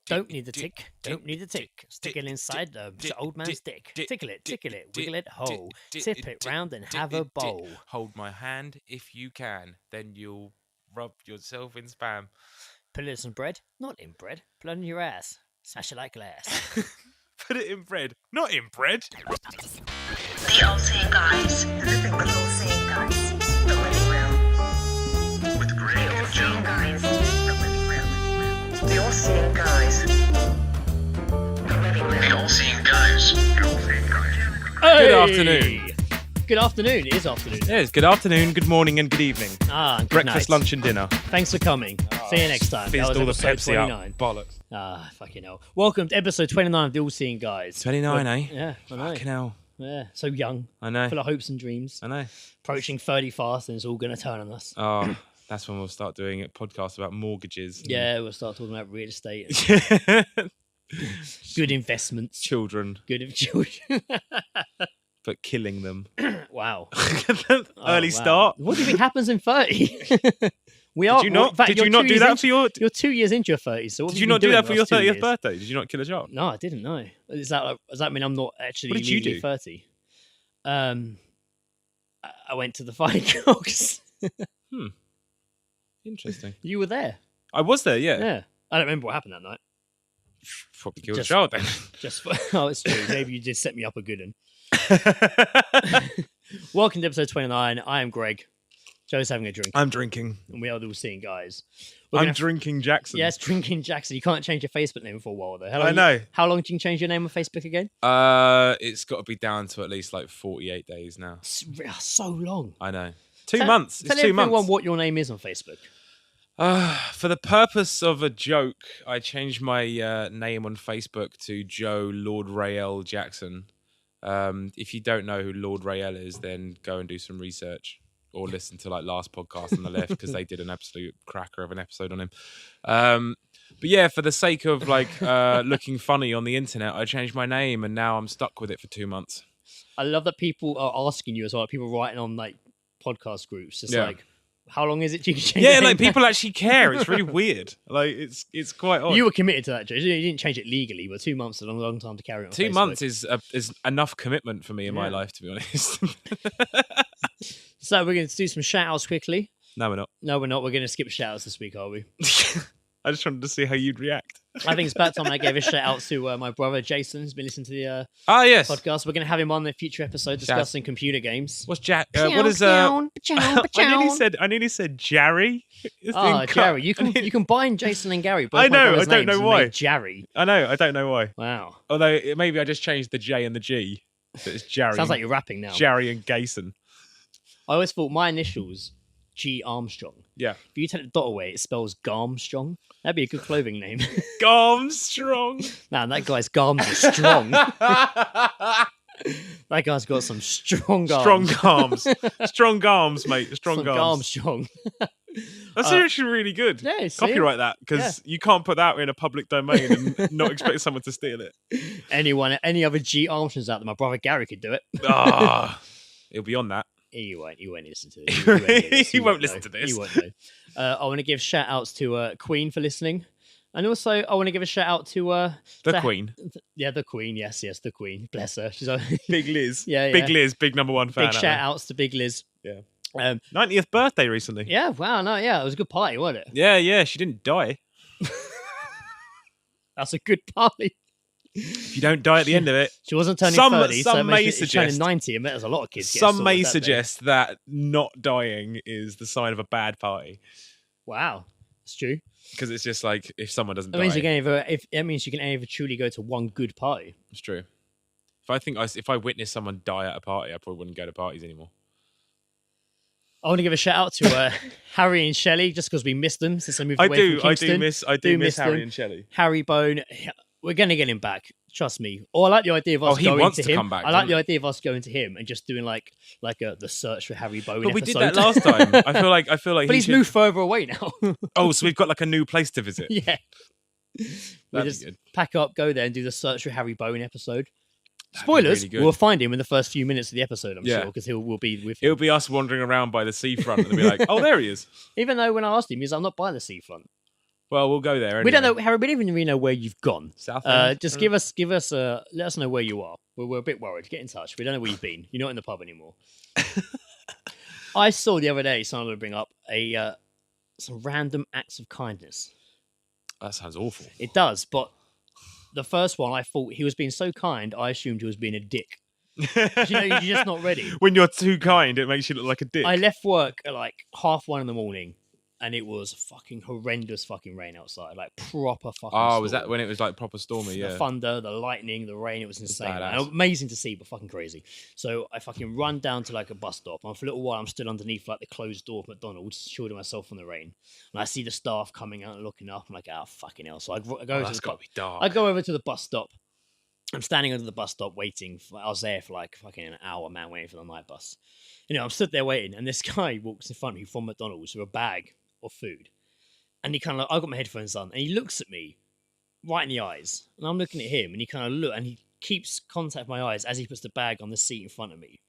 Don't need the tick, don't need the tick. Stick it inside the old man's dick. Tickle it, wiggle it, ho. Tip it round and have a bowl. Hold my hand if you can, then you'll rub yourself in spam. Put it in some bread, not in bread. Put it on your ass. Smash it like glass. Put it in bread, not in bread. The All-Seeing Guys. The All-Seeing Guys. The Living Room. With Greg and Joe. Guys. The Living Room. The All-Seeing Guys. The Living Room. The All-Seeing Guys. The All-Seeing Guys. Hey! Good afternoon. Good afternoon. It is afternoon. Yeah, it's good afternoon, good morning, and good evening. Good Breakfast, night. lunch, and dinner. Thanks for coming. See you next time. Fizzed That all was the episode Pepsi 29. out. Bollocks. Fucking hell. Welcome to episode 29 of The All-Seeing Guys. 29, eh? Yeah, I know. Fucking hell. Yeah, so young. I know. Full of hopes and dreams. I know. Approaching 30 fast and it's all going to turn on us. Oh, that's when we'll start doing a podcast about mortgages. Yeah, we'll start talking about real estate. Good investments. Children, Good children. but killing them. Wow. Early start. What do you think happens in 30? We are. Did you not? In fact, Did you're you not 2 do years that in- for your? You're 2 years into your 30s. So what Did have you been not do doing that for the your last 2 30th years? birthday? Did you not kill a child? No, I didn't know. Does that mean I'm not actually What did you legally do? 30? I went to the Fine Cogs. Interesting. You were there. I was there. Yeah. Yeah. I don't remember what happened that night. Probably killed Just- a child then. Just for, oh, it's true. Maybe you did set me up a good one. Welcome to episode 29. I am Greg. Joe's having a drink. I'm drinking. And we are the All-Seeing Guys. I'm drinking Jackson. Yes, drinking Jackson. You can't change your Facebook name for a while though. I know. How long do you change your name on Facebook again? It's got to be down to at least like 48 days now. So long. I know. 2 months. It's Tell 2 everyone months. what your name is on Facebook. For the purpose of a joke, I changed my name on Facebook to Joe Lord Rael Jackson. If you don't know who Lord Rael is, then go and do some research or listen to like last podcast on the left because they did an absolute cracker of an episode on him. But yeah, for the sake of like looking funny on the internet, I changed my name and now I'm stuck with it for 2 months. I love that people are asking you as well. Like people writing on like podcast groups. It's like, how long is it you can change? Yeah, your like name? people actually care. It's really weird. Like it's quite odd. You were committed to that, Joe. You didn't change it legally, but 2 months is a long time to carry on. 2 Facebook. months is enough commitment for me in my life, to be honest. So we're going to do some shout outs quickly. No, we're not. No, we're not. We're going to skip shout outs this week, are we? I just wanted to see how you'd react. I think it's about time I gave a shout out to my brother Jason, who's been listening to the Yes. podcast. We're going to have him on the future episode discussing computer games. What's Jack? What is I nearly said Jerry. Jerry. You can bind Jason and Gary. Both I know. my brothers' I don't names know and why. make Jerry. I know. I don't know why. Wow. Although maybe I just changed the J and the G. So it's Jerry. Sounds like you're rapping now. Jerry and Gayson. I always thought my initials, G Armstrong. Yeah. If you take the dot away, it spells Garmstrong. That'd be a good clothing name. Armstrong. Man, that guy's garms are strong. That guy's got some strong arms. Strong arms. Strong arms, mate. Strong arms. Armstrong. That's actually really good. Yeah, see? Copyright that because you can't put that in a public domain and not expect someone to steal it. Any other G Armstrongs out there, my brother Gary could do it. He'll be on that. He won't listen to this. He won't listen to this. He won't know. I want to give shout outs to Queen for listening. And also, I want to give a shout out to The Queen. Yeah, the Queen. Yes, the Queen. Bless her. She's Big Liz. Yeah, Big Liz, big number one fan. big shout outs to Big Liz. Yeah. 90th birthday recently. Yeah, wow, no, yeah, it was a good party, wasn't it? Yeah, she didn't die. That's a good party. If you don't die at the end of it. She wasn't turning 30, so she's turning 90, and there's a lot of kids. Some may suggest that not dying is the sign of a bad party. Wow, it's true. Because it's just like if someone doesn't die. It means you can ever truly go to one good party. It's true. If I witness someone die at a party, I probably wouldn't go to parties anymore. I want to give a shout out to Harry and Shelley, just because we missed them since they moved away from Kingston. I do miss Harry and Shelley. Harry Bone, we're going to get him back. Trust me. Or I like the idea of us going to him. Come back, I like the idea of us going to him and just doing like the search for Harry Bone. But we episode. did that last time. I feel like. But he's moved further away now. Oh, so we've got like a new place to visit. Yeah. We That'd just be good. pack up, go there, and do the search for Harry Bone episode. Spoilers, really good. we'll find him in the first few minutes of the episode, I'm sure, because we'll be with him. It'll be us wandering around by the seafront and they'll be like, oh, there he is. Even though when I asked him, he's like, I'm not by the seafront. Well, we'll go there. Anyway. We don't know, Harry. We don't even really know where you've gone. South End? Just give us, let us know where you are. We're a bit worried. Get in touch. We don't know where you've been. You're not in the pub anymore. I saw the other day someone would bring up some random acts of kindness. That sounds awful. It does, but the first one, I thought he was being so kind, I assumed he was being a dick. You're just not ready. When you're too kind, it makes you look like a dick. I left work at like 1:30 in the morning, and it was fucking horrendous fucking rain outside, like proper fucking storm. Was that when it was like proper stormy? Yeah. The thunder, the lightning, the rain, it was insane. Badass. Amazing to see, but fucking crazy. So I fucking run down to like a bus stop, and for a little while I'm stood underneath like the closed door of McDonald's, shielding myself from the rain. And I see the staff coming out and looking up. I'm like, oh fucking hell. So I go That's got to be dark. I go over to the bus stop. I'm standing under the bus stop waiting. I was there for like fucking an hour, man, waiting for the night bus. I'm stood there waiting, and this guy walks in front of me from McDonald's with a bag of food. And he kind of, I got my headphones on, and he looks at me right in the eyes. And I'm looking at him, and he kind of and he keeps contact with my eyes as he puts the bag on the seat in front of me.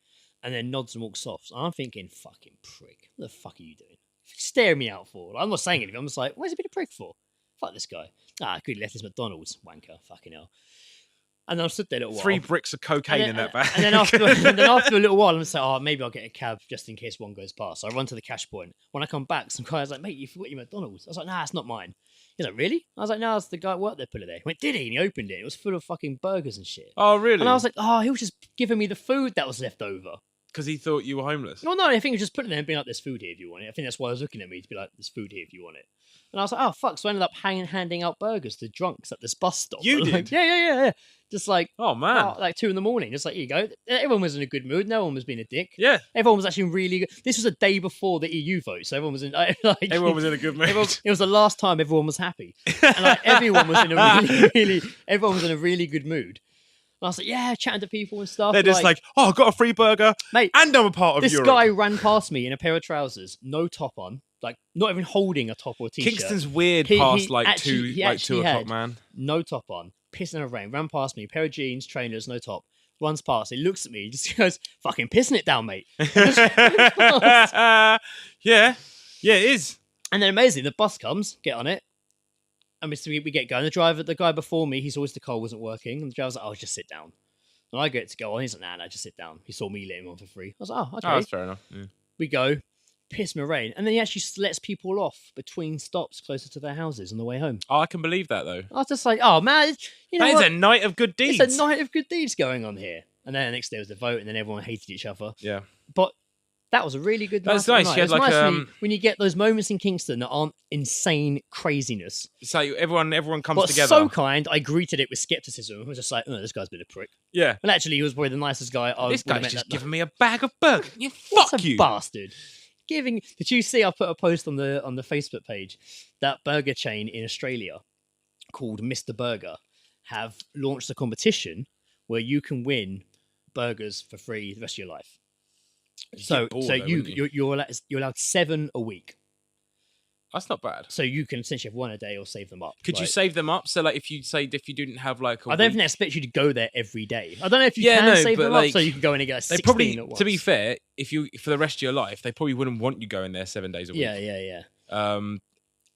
And then nods and walks off. So I'm thinking, fucking prick. What the fuck are you doing? Staring me out for? I'm not saying anything. I'm just like, where's he been a prick for? Fuck this guy. Good, he left his McDonald's. Wanker. Fucking hell. And I stood there a little while. 3 bricks of cocaine in that bag. And then after a little while, I'm just like, maybe I'll get a cab just in case one goes past. So I run to the cash point. When I come back, some guy was like, mate, you forgot your McDonald's. I was like, nah, it's not mine. He's like, really? I was like, no, it's the guy who worked there put it there. He went, did he? And he opened it. It was full of fucking burgers and shit. Oh, really? And I was like, he was just giving me the food that was left over. Because he thought you were homeless. Well, no, I think he was just putting it there and being like, there's food here if you want it. I think that's why I was looking at me to be like, there's food here if you want it. And I was like, oh, fuck. So I ended up handing out burgers to drunks at this bus stop. You did? Like, yeah. Just like, oh, man. Like 2 a.m. Just like, here you go. Everyone was in a good mood. No one was being a dick. Yeah. Everyone was actually really good. This was a day before the EU vote. So everyone was in everyone was in a good mood. It was the last time everyone was happy. And like everyone was in a really good mood. And I was like, yeah, chatting to people and stuff. They're just like, I got a free burger, mate, and I'm a part of this Europe. This guy ran past me in a pair of trousers, no top on, like not even holding a top or a t-shirt. Kingston's weird past like 2 o'clock, man. No top on, pissing in the rain, ran past me, pair of jeans, trainers, no top. Runs past, he looks at me, he just goes, fucking pissing it down, mate. Yeah, it is. And then amazing, the bus comes, get on it. And we get going. The guy before me, his Oyster Card wasn't working. And the driver's like, just sit down. And I get to go on. He's like, nah, just sit down. He saw me let him on for free. I was like, okay. Oh, that's fair enough. Yeah. We go, piss me rain. And then he actually lets people off between stops closer to their houses on the way home. Oh, I can believe that, though. I was just like, oh, man. That is a night of good deeds. It's a night of good deeds going on here. And then the next day was the vote, and then everyone hated each other. Yeah. But that was a really good night. That's nice. Night. You had nice like when you get those moments in Kingston that aren't insane craziness. It's like everyone comes But together. So kind, I greeted it with skepticism. I was just like, this guy's been a prick. Yeah. And actually, he was probably the nicest guy. This guy's just giving me a bag of burgers. Fuck you, bastard. Did you see? I put a post on the Facebook page that burger chain in Australia called Mr. Burger have launched a competition where you can win burgers for free the rest of your life. You're allowed 7 a week. That's not bad. So you can essentially have 1 a day or save them up. Could you save them up? So like if you didn't have like I don't think they expect you to go there every day. I don't know if you can save them up so you can go in and get 16 probably, at once. to be fair, if you for the rest of your life, they probably wouldn't want you going there 7 days a week. Yeah.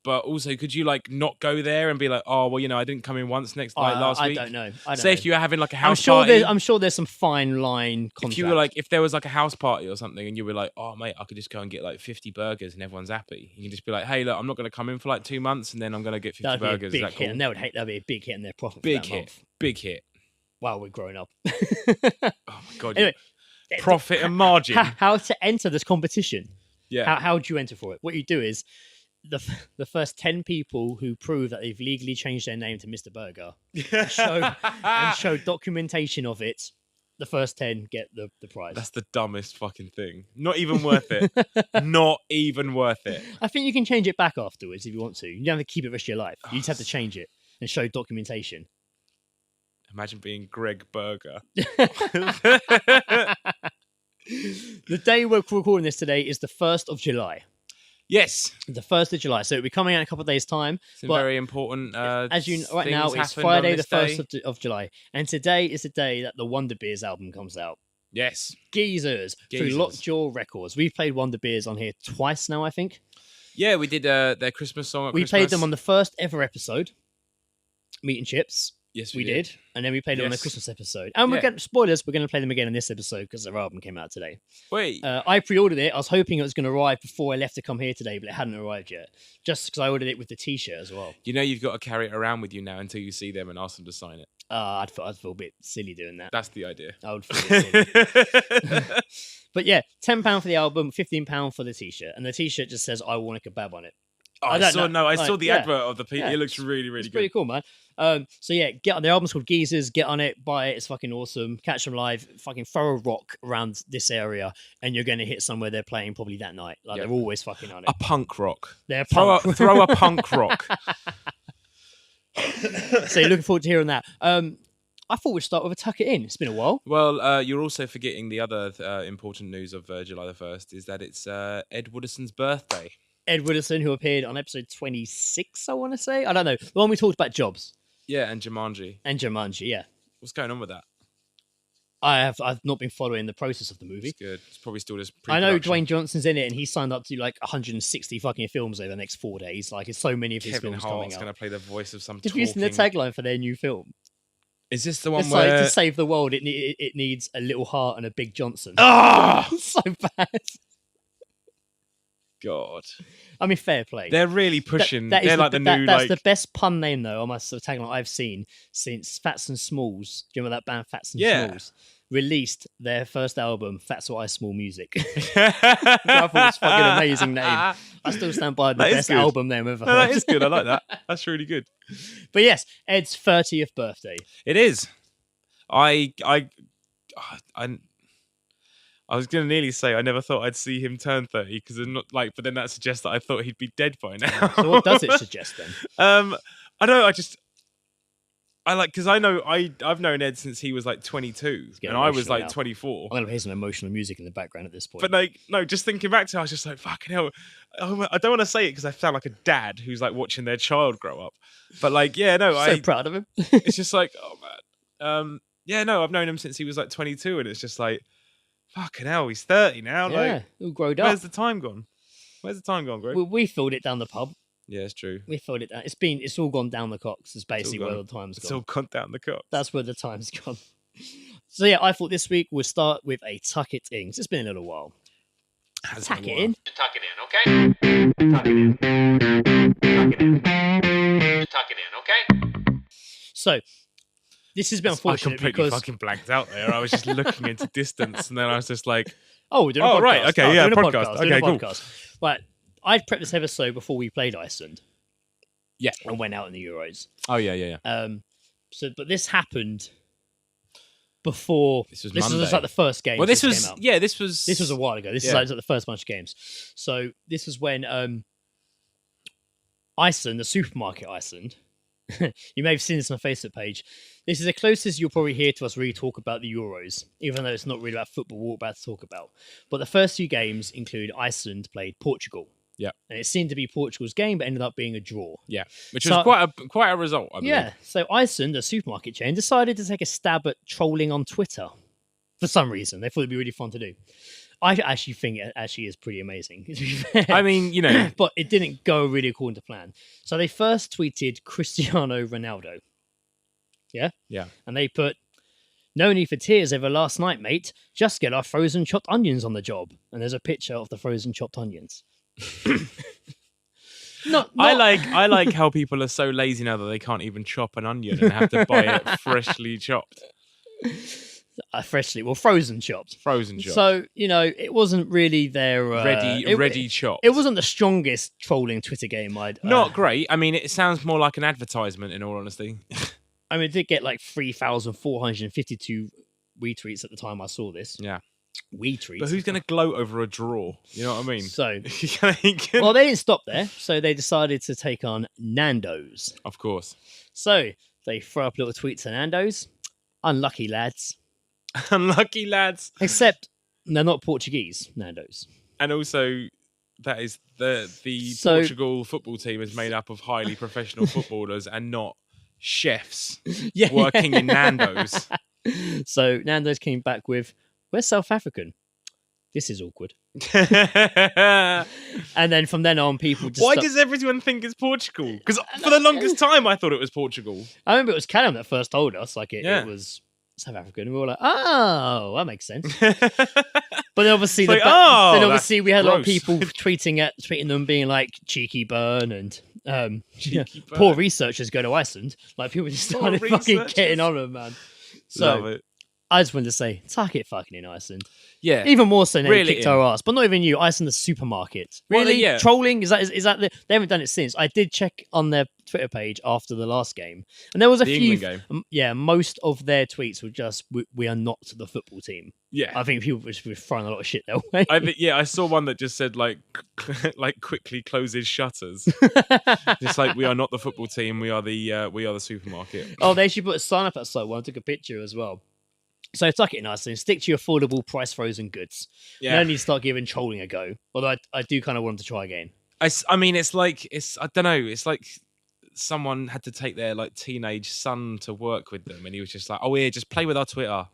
But also, could you like not go there and be like, oh well, I didn't come in once last week. I don't know. Say if you were having like a house party. I'm sure there's some fine line contract. If you were like, if there was like a house party or something, and you were like, oh mate, I could just go and get like 50 burgers and everyone's happy. You can just be like, hey, look, I'm not going to come in for like 2 months, and then I'm going to get 50 burgers. Be a big Is that cool? hit, and that'd be a big hit in their profit. Big hit. Wow, we're growing up. Oh my god. Anyway, profit and margin. How to enter this competition? Yeah. How do you enter for it? What you do is the first 10 people who prove that they've legally changed their name to Mr. Burger and show documentation of it. The first 10 get the prize. That's the dumbest fucking thing. Not even worth it. Not even worth it. I think you can change it back afterwards if you want to. You don't have to keep it the rest of your life. You just have to change it and show documentation. Imagine being Greg Burger. The day we're recording this today is the 1st of July. Yes. The 1st of July. So it'll be coming out in a couple of days' time. It's very important. As you know, right now, it's Friday the 1st of July. And today is the day that the Wonder Beers album comes out. Yes. Geezers. Through Lockjaw Records. We've played Wonder Beers on here twice now, I think. Yeah, we did their Christmas song at We Christmas. played them on the first ever episode, Meat and Chips. Yes, We did. And then we played them on the Yes. Christmas episode. And we're Yeah. getting spoilers, we're going to play them again in this episode because their album came out today. Wait. I pre-ordered it. I was hoping it was going to arrive before I left to come here today, but it hadn't arrived yet. Just because I ordered it with the T-shirt as well. You know you've got to carry it around with you now until you see them and ask them to sign it. I'd feel a bit silly doing that. That's the idea. I would feel a bit silly. But yeah, £10 for the album, £15 for the T-shirt, and the T-shirt just says "I want a kebab" on it. I saw the advert of the people. Yeah. It looks really, really It's good. pretty cool, man. So yeah, get on the album's called Geezers. Get on it, buy it. It's fucking awesome. Catch them live. Fucking throw a rock around this area, and you're going to hit somewhere they're playing probably that night. Like Yeah. they're always fucking on it. A punk rock. They're Throw punk. a punk rock. So you're looking forward to hearing that. I thought we'd start with a tuck it in. It's been a while. Well, you're also forgetting the other important news of July the 1st is that it's Ed Wooderson's birthday. Ed Wooderson, who appeared on episode 26, I want to say. I don't know. The one we talked about jobs. Yeah, and Jumanji. And Jumanji, yeah. What's going on with that? I've not been following the process of the movie. It's good. It's probably still just I know pre-production. Dwayne Johnson's in it, and he signed up to like 160 fucking films over the next 4 days. Like, it's so many of his Kevin films coming Hart's out. going to play the voice of some Did you see the tagline for their new film? Is this the one It's where... like, to save the world, it needs a little heart and a big Johnson. Oh! So bad. God. I mean, fair play. They're really pushing... That is they're like the new... That's like... the best pun name, though, on my sort of tagline I've seen since Fats and Smalls. Do you remember that band, Fats and Yeah. Smalls? Released their first album, Fat's What I Small Music. I thought it was a fucking amazing name. I still stand by the That is best good. album name ever No, heard. that is good. I like that. That's really good. But yes, Ed's 30th birthday. It is. I was going to nearly say I never thought I'd see him turn 30 because not like, but then that suggests that I thought he'd be dead by now. So what does it suggest then? I know. I like because I've known Ed since he was like 22 getting and I was emotional like now. 24. I'm going to play some emotional music in the background at this point. But like, no, just thinking back to it, I was just like, fucking hell. I don't want to say it because I sound like a dad who's like watching their child grow up. But like, yeah, no, so proud of him. it's just like, oh man. Yeah, no, I've known him since he was like 22 and it's just like, fucking hell, he's 30 now. Yeah, Like, all growed up. where's the time gone? Where's the time gone, Greg? We filled it down the pub. Yeah, it's true. We filled it down. It's all gone down the cocks. It's basically where gone. the time's It's gone. all gone down the cock. That's where the time's gone. So yeah, I thought this week we'll start with a tuck it in. 'Cause it's been a little while. Tuck it in. Tuck it in, okay? Tuck it in. Tuck it in. Tuck it in, okay? So this has been I unfortunate completely because fucking blanked out there. I was just looking into distance and then I was just like, we're doing a Oh, podcast. right, okay, yeah, doing a podcast. doing a Okay, cool. podcast. Right, I'd prepped this episode before we played Iceland. Yeah. And went out in the Euros. oh, yeah. But this happened before. This was just Monday. like the first game. Well, this came was, out. yeah, this was... This was a while ago. This is Yeah. like the first bunch of games. So this was when Iceland, the supermarket Iceland. You may have seen this on the Facebook page. This is the closest you'll probably hear to us really talk about the Euros, even though it's not really about football we're about to talk about. But the first few games include Iceland played Portugal. Yeah. And it seemed to be Portugal's game, but ended up being a draw. Yeah, which So- was quite a result, I believe. Yeah. So Iceland, a supermarket chain, decided to take a stab at trolling on Twitter for some reason. They thought it'd be really fun to do. I actually think it actually is pretty amazing. To be fair. I mean, you know, But it didn't go really according to plan. So they first tweeted Cristiano Ronaldo. Yeah? Yeah. And they put, "No need for tears over last night, mate. Just get our frozen chopped onions on the job." And there's a picture of the frozen chopped onions. I like how people are so lazy now that they can't even chop an onion and have to buy it freshly chopped. Frozen chopped. Frozen chopped. So, it wasn't really their... ready chopped. It wasn't the strongest trolling Twitter game I'd... Not great. I mean, it sounds more like an advertisement, in all honesty. I mean, it did get like 3,452 retweets at the time I saw this. Yeah. Retweets. But who's going to gloat over a draw? You know what I mean? So, Of well, they didn't stop there. So they decided to take on Nandos. course. So they throw up little tweets to Nandos. Unlucky lads. Unlucky lads. Except they're not Portuguese, Nandos. And also, that is the So- Portugal football team is made up of highly professional footballers and not chefs Yeah. working in Nando's. So Nandos came back with, "We're South African." This is awkward. Why And then from then on, people just... does everyone think it's Portugal? Because for the longest time, I thought it was Portugal. I remember it was Callum that first told us, like, it was South African. And we were like, oh, that makes sense. But then obviously, It's like, oh, then obviously we had a lot of gross. people tweeting them being like, cheeky burn and Cheeky burn. poor researchers go to Iceland. Like, people just Poor started fucking researchers. getting on them, man. Love So it. I just wanted to say, tuck it fucking in Iceland. Yeah. Even more so now Reel you it kicked in. our ass. But not even you, Iceland the supermarket. Well, Really? yeah. Trolling? Is that they haven't done it since. I did check on their Twitter page after the last game. And there was a The few... England game. Yeah, most of their tweets were just, we are not the football team. Yeah. I think people were just throwing a lot of shit their way. I saw one that just said like quickly close his shutters. Just like we are not the football team, we are the supermarket. Oh, they should put a sign up outside one. I took a picture as well. So tuck it in Iceland. Stick to your affordable price frozen goods. Yeah. No need to start giving trolling a go. Although I do kind of want them to try again. I mean, it's I don't know. It's like someone had to take their like teenage son to work with them, and he was just like, "Oh yeah, just play with our Twitter,"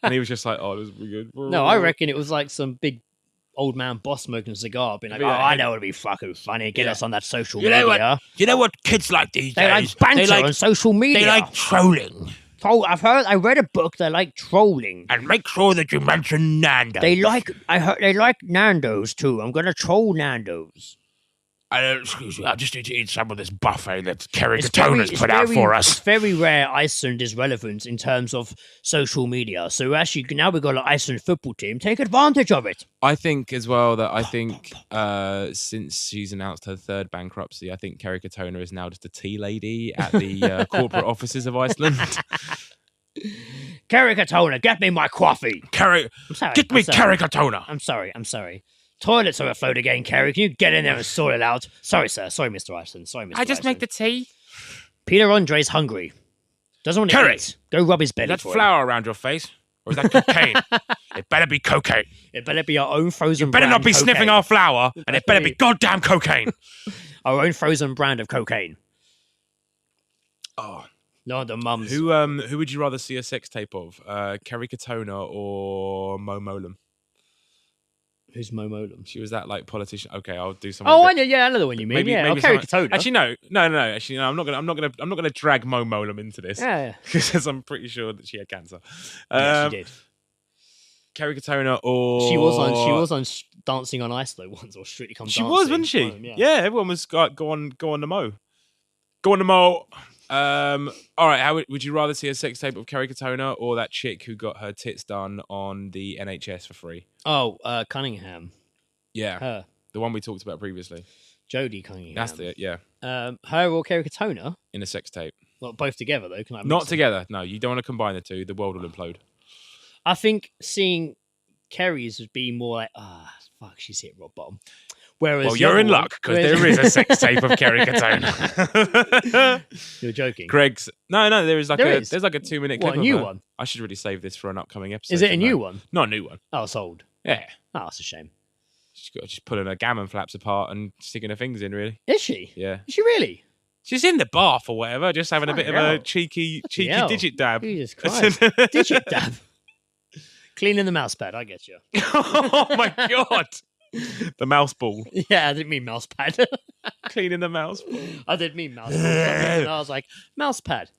and he was just like, "Oh, this is really good." No, I reckon it was like some big old man boss smoking a cigar, being like, Yeah. "Oh, I know it'd be fucking funny. Get Yeah. us on that social You know media." You know what kids like these They days? like banter they like, on social media. they like trolling. I read a book. They like trolling. And make sure that you mention Nandos. They like Nandos too. I'm gonna troll Nandos. Excuse me, I just need to eat some of this buffet that Kerry It's Katona's put out for It's us. very rare Iceland is relevant in terms of social media. So actually, now we've got an Iceland football team. Take advantage of it. I think as well that since she's announced her third bankruptcy, I think Kerry Katona is now just a tea lady at the corporate offices of Iceland. Kerry Katona, get me my coffee. Kerry, I'm sorry. get me I'm sorry. Kerry Katona. I'm sorry. Toilets overflowed again, Kerry. Can you get in there and sort it out? Sorry, sir. Sorry, Mr. Iceland. Sorry, Mr. Iceland. tea. Peter Andre's hungry. Doesn't want to Kerry, eat. Go rub his Is belly that for him. flour around your face? Or is that cocaine? It better be cocaine. It better be our own frozen Better brand not be cocaine. sniffing our flour, and it better be goddamn cocaine. Our own frozen brand of cocaine. Oh, No, the mums. who would you rather see a sex tape of, Kerry Katona or Mo Molam? Who's Mo Molam? She was that like politician. Okay, I'll do something. Oh, I know. Yeah, I know the one you mean. Maybe- Yeah, maybe Kerry someone- Katona. Actually, no. Actually, no. I'm not gonna drag Mo Molam into this Yeah, because I'm pretty sure that she had cancer. yeah, she did. Kerry Katona or She was on Dancing on Ice though once, or Strictly Come She Dancing. was, wasn't she? Yeah. Everyone was go on the Mo. Go on the Mo. All right. How would you rather see a sex tape of Kerry Katona or that chick who got her tits done on the NHS for free? Oh, Cunningham. Yeah, Her. the one we talked about previously. Jodie Cunningham. That's it. Yeah, Her or Kerry Katona? in a sex tape. Well, both together though. Can I Not mix them? together. No, you don't want to combine the two. The world will implode. I think seeing Kerry's would be more like, fuck, she's hit rock bottom. Whereas Well, the you're other in one- luck because whereas- there is a sex tape of Kerry Katona. You're joking. Greg's no. There is like There a is? there's like a 2-minute What, clip. a of new her. one? I should really save this for an upcoming episode. Is it a shouldn't new I? one? Not a new one. Oh, it's old. Yeah, Oh, that's a shame. she's pulling her gammon flaps apart and sticking her fingers in. Really. Is she? Yeah. Is she really? She's in the bath or whatever, just having a bit of Fucking a hell. cheeky hell. digit dab. Jesus Christ. Digit dab. Cleaning the mouse pad, I get you. Oh my god. The mouse ball. Yeah, I didn't mean mouse pad. Cleaning the mouse ball. I didn't mean mouse pad. And I was like, mouse pad.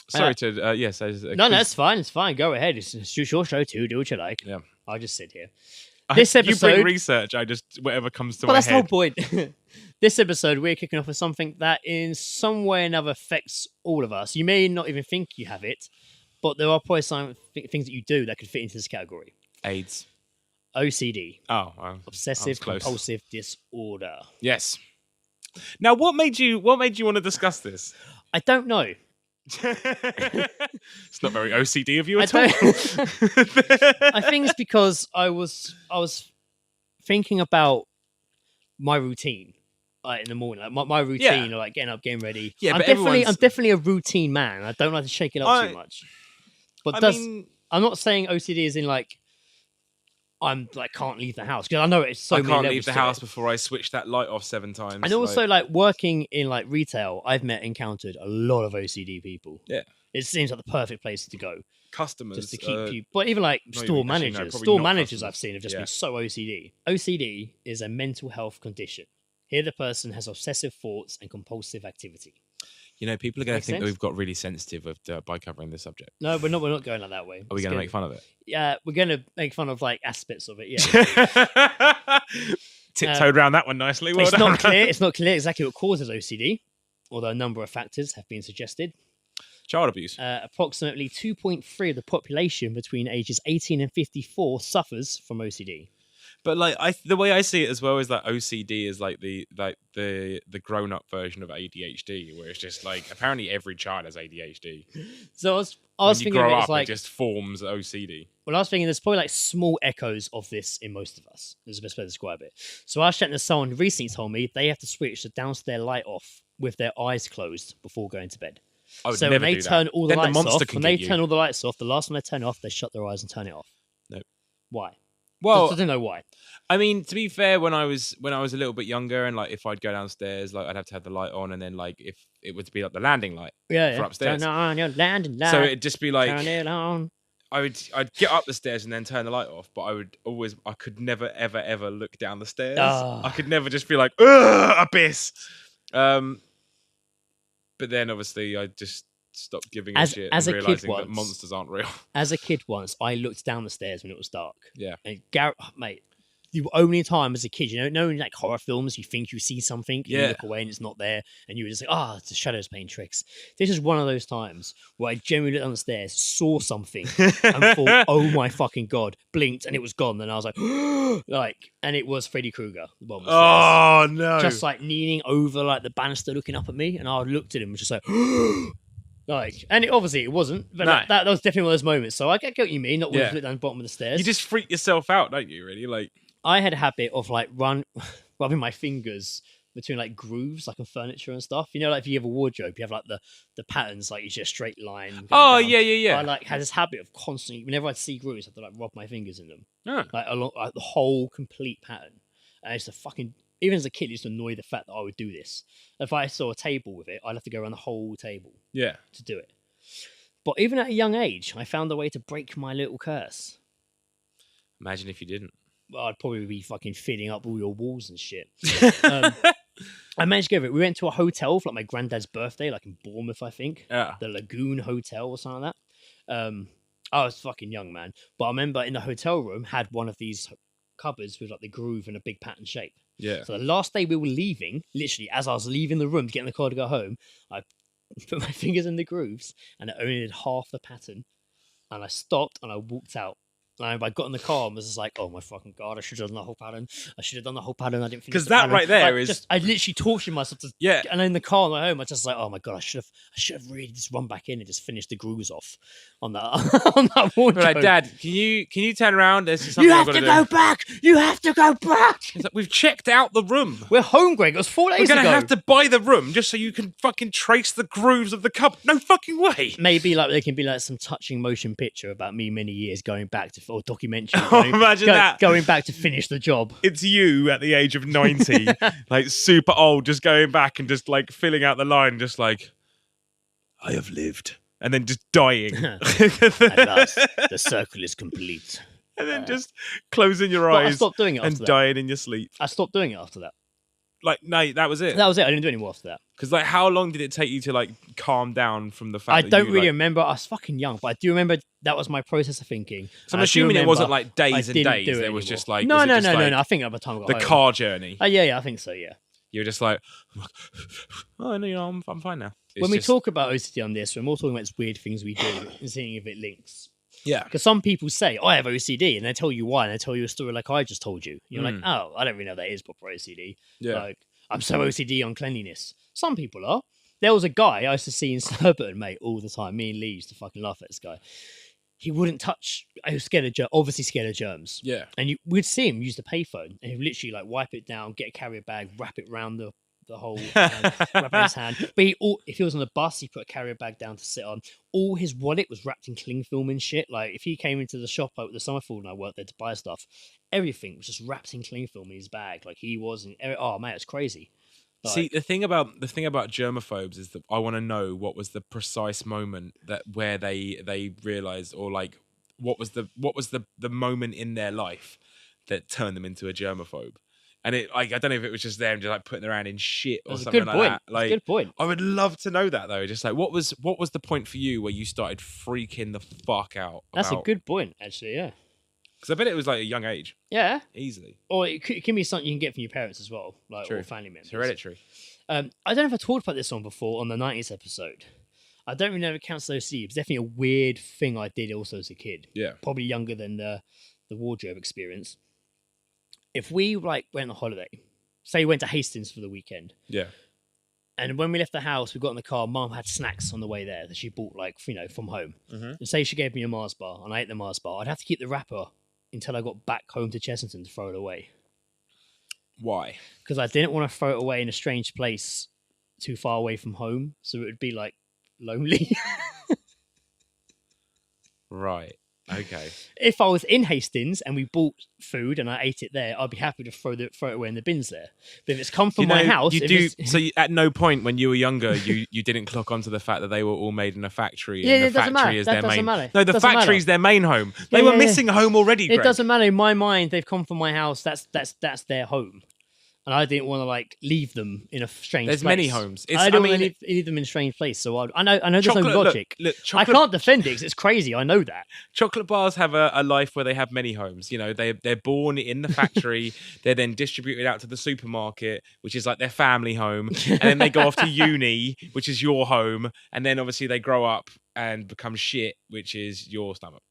Sorry to yes. As a No, quiz- it's fine. It's fine. Go ahead. It's your show too. Do what you like. Yeah. I'll just sit here. I- This You bring episode- research. I just whatever comes to But my that's the whole head. point. This episode, we're kicking off with something that in some way or another affects all of us. You may not even think you have it, but there are probably some things that you do that could fit into this category. AIDS. OCD. Oh, well, I was Obsessive close. compulsive disorder. Yes. Now, what made you want to discuss this? I don't know. It's not very OCD of you I at all. I think it's because I was thinking about my routine in the morning, like my routine, Yeah. like getting up, getting ready. Yeah, I'm but definitely everyone's- a routine man. I don't like to shake it up too much. But I'm not saying OCD is in like I'm like can't leave the house because I know it's so I many can't levels leave the to house it. before I switch that light off 7 times. And also like working in like retail, I've encountered a lot of OCD people. Yeah. It seems like the perfect place to go Customers just to keep you. But even like not store even- actually, no, managers, probably store not managers customers. I've seen have just Yeah. been so OCD. OCD is a mental health condition. Here, the person has obsessive thoughts and compulsive activity. People are going to Makes think that sense? we've got really sensitive by covering this subject. No, we're not. We're not going like that way. Are we going to make fun of it? Yeah, we're going to make fun of like aspects of it. Yeah, Tiptoed around that one nicely. Well it's done. not clear. It's not clear exactly what causes OCD, although a number of factors have been suggested. Child abuse. Approximately 2.3 of the population between ages 18 and 54 suffers from OCD. But the way I see it as well is that OCD is like the grown up version of ADHD, where it's just like apparently every child has ADHD. So I was When you thinking grow of it as up, like, it just forms OCD. well, I was thinking there's probably like small echoes of this in most of us. There's the best way to describe it. So I was chatting to someone who recently told me they have to switch the downstairs light off with their eyes closed before going to bed. I would So never when they do that. turn all the Then lights monster off, can when they get you. turn all the lights off, the last one they turn off, they shut their eyes and turn it off. Nope. Why? Well, Just to know why. I mean, to be fair, when I was a little bit younger, and like if I'd go downstairs, like I'd have to have the light on, and then like if it would be like the landing light Yeah, for upstairs. Turn on your landing light. So it'd just be like turn it on. I'd get up the stairs and then turn the light off, but I could never ever look down the stairs. Ah. I could never just be like, ugh, abyss. But then obviously I just stopped giving a shit as and a kid realizing that once. monsters aren't real. As a kid once, I looked down the stairs when it was dark. Yeah. And mate, the only time as a kid, in like horror films, you think you see something, and you Yeah. look away and it's not there, and you were just like, it's the shadows playing tricks. This is one of those times where I genuinely looked down the stairs, saw something, and thought, oh my fucking god, blinked, and it was gone. And I was like, and it was Freddy Krueger, the bottom of the Oh stairs. no! Just like leaning over like the banister, looking up at me, and I looked at him, just like. And obviously it wasn't, but No. that was definitely one of those moments. So I get what you mean, not wanting Yeah. to look down the bottom of the stairs. You just freak yourself out, don't you? Really, like I had a habit of like rubbing my fingers between like grooves, like on furniture and stuff. You know, like if you have a wardrobe, you have like the patterns, like you see a straight line. going oh down. yeah. I like had this habit of constantly, whenever I'd see grooves, I had to like rub my fingers in them, Oh. like along like the whole complete pattern. And it's a fucking. Even as a kid, it used to annoy the fact that I would do this. If I saw a table with it, I'd have to go around the whole table Yeah. to do it. But even at a young age, I found a way to break my little curse. Imagine if you didn't. Well, I'd probably be fucking filling up all your walls and shit. I managed to get it. We went to a hotel for like my granddad's birthday, like in Bournemouth, I think. Yeah. The Lagoon Hotel or something like that. I was fucking young, man. But I remember in the hotel room had one of these cupboards with like the groove and a big pattern shape. Yeah. So the last day we were leaving, literally as I was leaving the room to get in the car to go home, I put my fingers in the grooves and it only did half the pattern. And I stopped and I walked out. And I got in the car and was just like, oh my fucking god, I should have done the whole pattern. I should have done the whole pattern. I didn't finish 'Cause the that pattern. right there Like, is- I literally tortured myself to Yeah. and in the car on the way home, I just like, oh my god, I should have really just run back in and just finished the grooves off on that on that But wardrobe. like, Dad, can you turn around? There's something you I've have got to do. go back. You have to go back. It's like, we've checked out the room. We're home, Greg. It was 4 days We're gonna ago. have to buy the room just so you can fucking trace the grooves of the cup. No fucking way. Maybe like there can be like some touching motion picture about me many years going back to or documentary. Oh, imagine that. Going back to finish the job. It's you at the age of 90, like super old, just going back and just like filling out the line, just like, I have lived. And then just dying. At last, the circle is complete. And then just closing your But I eyes stopped doing it and after that. dying in your sleep. I stopped doing it after that. Like, no, that was it. That was it. I didn't do any more after that. Because like, how long did it take you to like calm down from the fact I that don't you, really like... remember. I was fucking young, but I do remember that was my process of thinking. So I'm And I do assuming it remember wasn't like days I and didn't days. do it There was anymore. just like... No. was it just, like, I think at the time I got the home. car journey. Yeah, I think so. Yeah. You were just like, oh, no, I'm fine now. It's When we just- talk about OCD on this, we're more talking about these weird things we do and seeing if it links. Yeah. Because some people say, I have OCD, and they tell you why, and they tell you a story like I just told you. You're like, oh, I don't really know that is proper OCD. Yeah. Like, I'm so OCD on cleanliness. Some people are. There was a guy I used to see in Surrey, mate, all the time. Me and Lee used to fucking laugh at this guy. He wouldn't touch. I was scared of obviously scared of germs. Yeah. And we'd see him use the payphone, and he'd literally like wipe it down, get a carrier bag, wrap it round the whole hand, wrap it in his hand. But if he was on a bus, he put a carrier bag down to sit on. All his wallet was wrapped in cling film and shit. Like if he came into the shop at the Summerfield and I worked there to buy stuff, everything was just wrapped in cling film in his bag. Like he was in. Oh man, it's crazy. See, the thing about germaphobes is that I want to know what was the precise moment where they realized, or like what was the moment in their life that turned them into a germaphobe. And it, like, I don't know if it was just them just like putting their hand in shit or something like that. Like, That's a good point. I would love to know that though. Just like, what was the point for you where you started freaking the fuck out? That's a good point, actually. Yeah. Because I bet it was like a young age, Yeah. easily. Or it can be something you can get from your parents as well, like True. or family members. It's hereditary. I don't know if I talked about this one before on the 90s episode. I don't really know if it counts as OCD. It's definitely a weird thing I did also as a kid. Yeah. Probably younger than the wardrobe experience. If we like went on holiday, say we went to Hastings for the weekend, Yeah. and when we left the house, we got in the car, Mum had snacks on the way there that she bought, like, you know, from home. Mm-hmm. And say she gave me a Mars bar, and I ate the Mars bar, I'd have to keep the wrapper until I got back home to Chessington to throw it away. Why? Because I didn't want to throw it away in a strange place too far away from home, so it would be, like, lonely. Right. Okay. If I was in Hastings and we bought food and I ate it there, I'd be happy to throw it away in the bins there. But if it's come from my house... So at no point when you were younger, you didn't clock onto the fact that they were all made in a factory. Yeah, and it the doesn't factory matter. is That their doesn't main... matter. No, the Doesn't factory is matter. their main home. They Yeah, were yeah, missing a home already, It Greg. doesn't matter. In my mind, they've come from my house. That's their home. And I didn't want to like leave them in a strange There's place. many homes. I don't want to leave them in a strange place. So I know there's no Chocolate- logic. look, I chocolate- can't defend it 'cause it's crazy. I know that. Chocolate bars have a life where they have many homes. You know, they're born in the factory. They're then distributed out to the supermarket, which is like their family home. And then they go off to uni, which is your home. And then obviously they grow up and become shit, which is your stomach.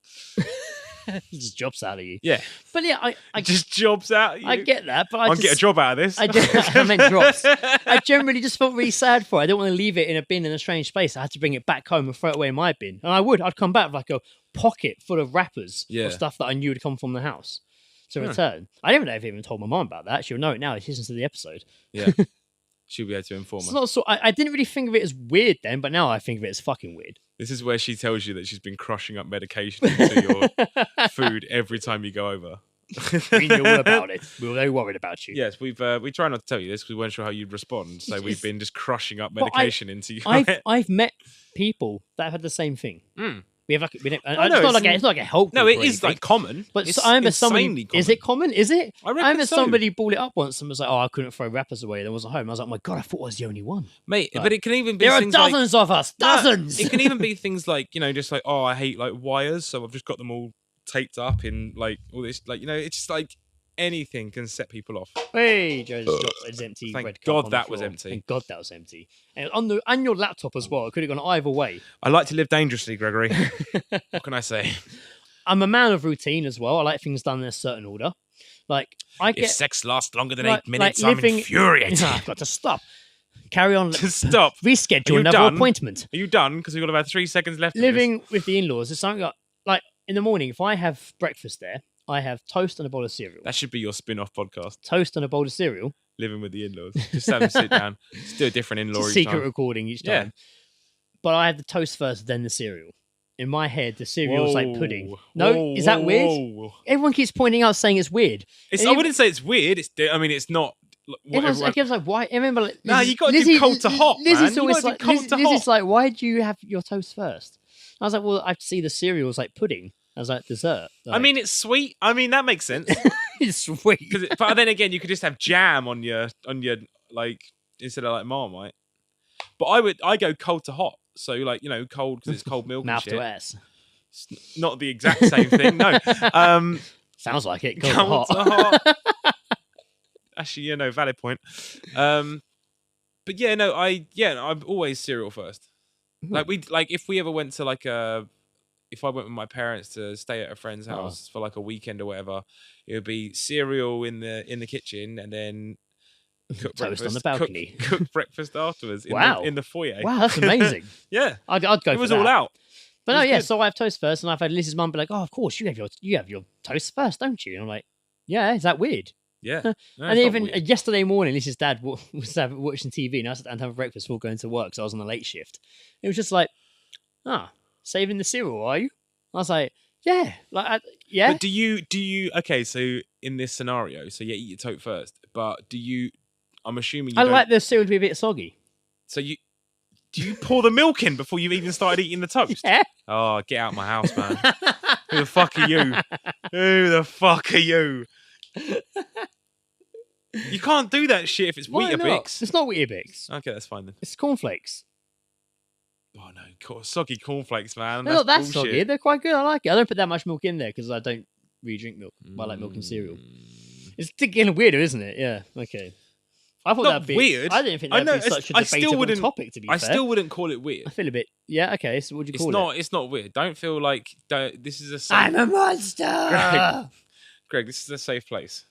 Just jobs out of you. Yeah. But yeah, I Just jobs out. I get that, but I'll get a job out of this. I meant drops. I generally just felt really sad for it. I didn't want to leave it in a bin in a strange place. I had to bring it back home and throw it away in my bin. And I'd come back with like a pocket full of wrappers Yeah. of stuff that I knew would come from the house to return. I don't know if I even told my mum about that. She'll know it now if she listens to the episode. Yeah. She'll be able to inform It's us. not so. I didn't really think of it as weird then, but now I think of it as fucking weird. This is where she tells you that she's been crushing up medication into your food every time you go over. We knew all about it. We were very worried about you. Yes, we try not to tell you this because we weren't sure how you'd respond. So we've been just crushing up But medication into you. I've met people that have had the same thing. Mm. We have like it's no, not like a help. No, group it or is anything. like common. But it's so I remember somebody. insanely common. Is it common? Is it? I reckon remember so. somebody brought it up once and was like, "Oh, I couldn't throw wrappers away. There wasn't home." I was like, "Oh my god, I thought I was the only one." Mate, Like, but it can even be There are things like- dozens of us. Dozens. It can even be things like, you know, just like, oh, I hate like wires, so I've just got them all taped up in like all this, like, you know, it's just like anything can set people off. Hey, Joe's dropped his empty Thank red cup God on that the was floor. empty. Thank God that was empty. And on your laptop as well. It could have gone either way. I like to live dangerously, Gregory. What can I say? I'm a man of routine as well. I like things done in a certain order. Like I If get sex lasts longer than like- 8 minutes, like I'm living- infuriated. I've got to stop. Carry on. Just stop. Are Reschedule you another done? appointment. Are you done? Because we've got about 3 seconds left. of this. Living with the in-laws is something like in the morning. If I have breakfast there, I have toast and a bowl of cereal. That should be your spin-off podcast. Toast and a bowl of cereal. Living with the in-laws. Just have them sit down. Just do a different in-law It's a each secret time. recording each Yeah. time. But I have the toast first, then the cereal. In my head, the cereal's like pudding. Whoa. No, Whoa, is that whoa, weird? whoa. Everyone keeps pointing out saying it's weird. It's, And I even- wouldn't say it's weird. I mean, it's not. What Everyone's everyone- like, why? I remember, like, No, you gotta do cold to hot, man. Lizzie's You always gotta do like, cold to Lizzie's hot. like, why do you have your toast first? I was like, well, I see the cereal's like pudding. I was like, dessert. I mean, it's sweet. I mean, that makes sense. it's sweet. But then again, you could just have jam on your like instead of like Marmite. But I go cold to hot. So like, you know, cold because it's cold milk Mouth and shit. to ass. It's not the exact same thing. No. Sounds like it. Cold Cold to to hot. hot. Actually, yeah, no, valid point. But yeah, no, I'm always cereal first. Like if we ever went to if I went with my parents to stay at a friend's house for like a weekend or whatever, it would be cereal in the kitchen and then cook Toast on breakfast, the balcony. cook breakfast afterwards. Wow. In the foyer. Wow, that's amazing. Yeah, I'd go it for was that. all out. But It no, was yeah. good. So I have toast first, and I've had Liz's mum be like, "Oh, of course you have your toast first, don't you?" And I'm like, "Yeah, is that weird?" Yeah. No, and it's not even weird. yesterday morning, Liz's dad was watching TV, and I sat down to have breakfast before going to work, so I was on the late shift. It was just like, saving the cereal, are you? I was like, yeah, yeah. But do you? Okay, so in this scenario, so yeah, eat your toast first. But do you? I'm assuming I like the cereal to be a bit soggy. So do you pour the milk in before you've even started eating the toast? Yeah. Oh, get out of my house, man. Who the fuck are you? Who the fuck are you? You can't do that shit if it's Why not? Weetabix. It's not Weetabix. Okay, that's fine then. It's cornflakes. Oh no, soggy cornflakes, man. They're That's not that bullshit. soggy. They're quite good. I like it. I don't put that much milk in there because I don't really drink milk. I like milk and cereal. It's getting weirder, isn't it? Yeah. Okay. I thought Not that'd be weird. I didn't think I that'd know, be such a I still debatable wouldn't- topic. To be I fair, still wouldn't call it weird. I feel a bit. Yeah. Okay. So what would you call it? It's not weird. Don't feel like this is a safe... I'm a monster. Greg, this is a safe place.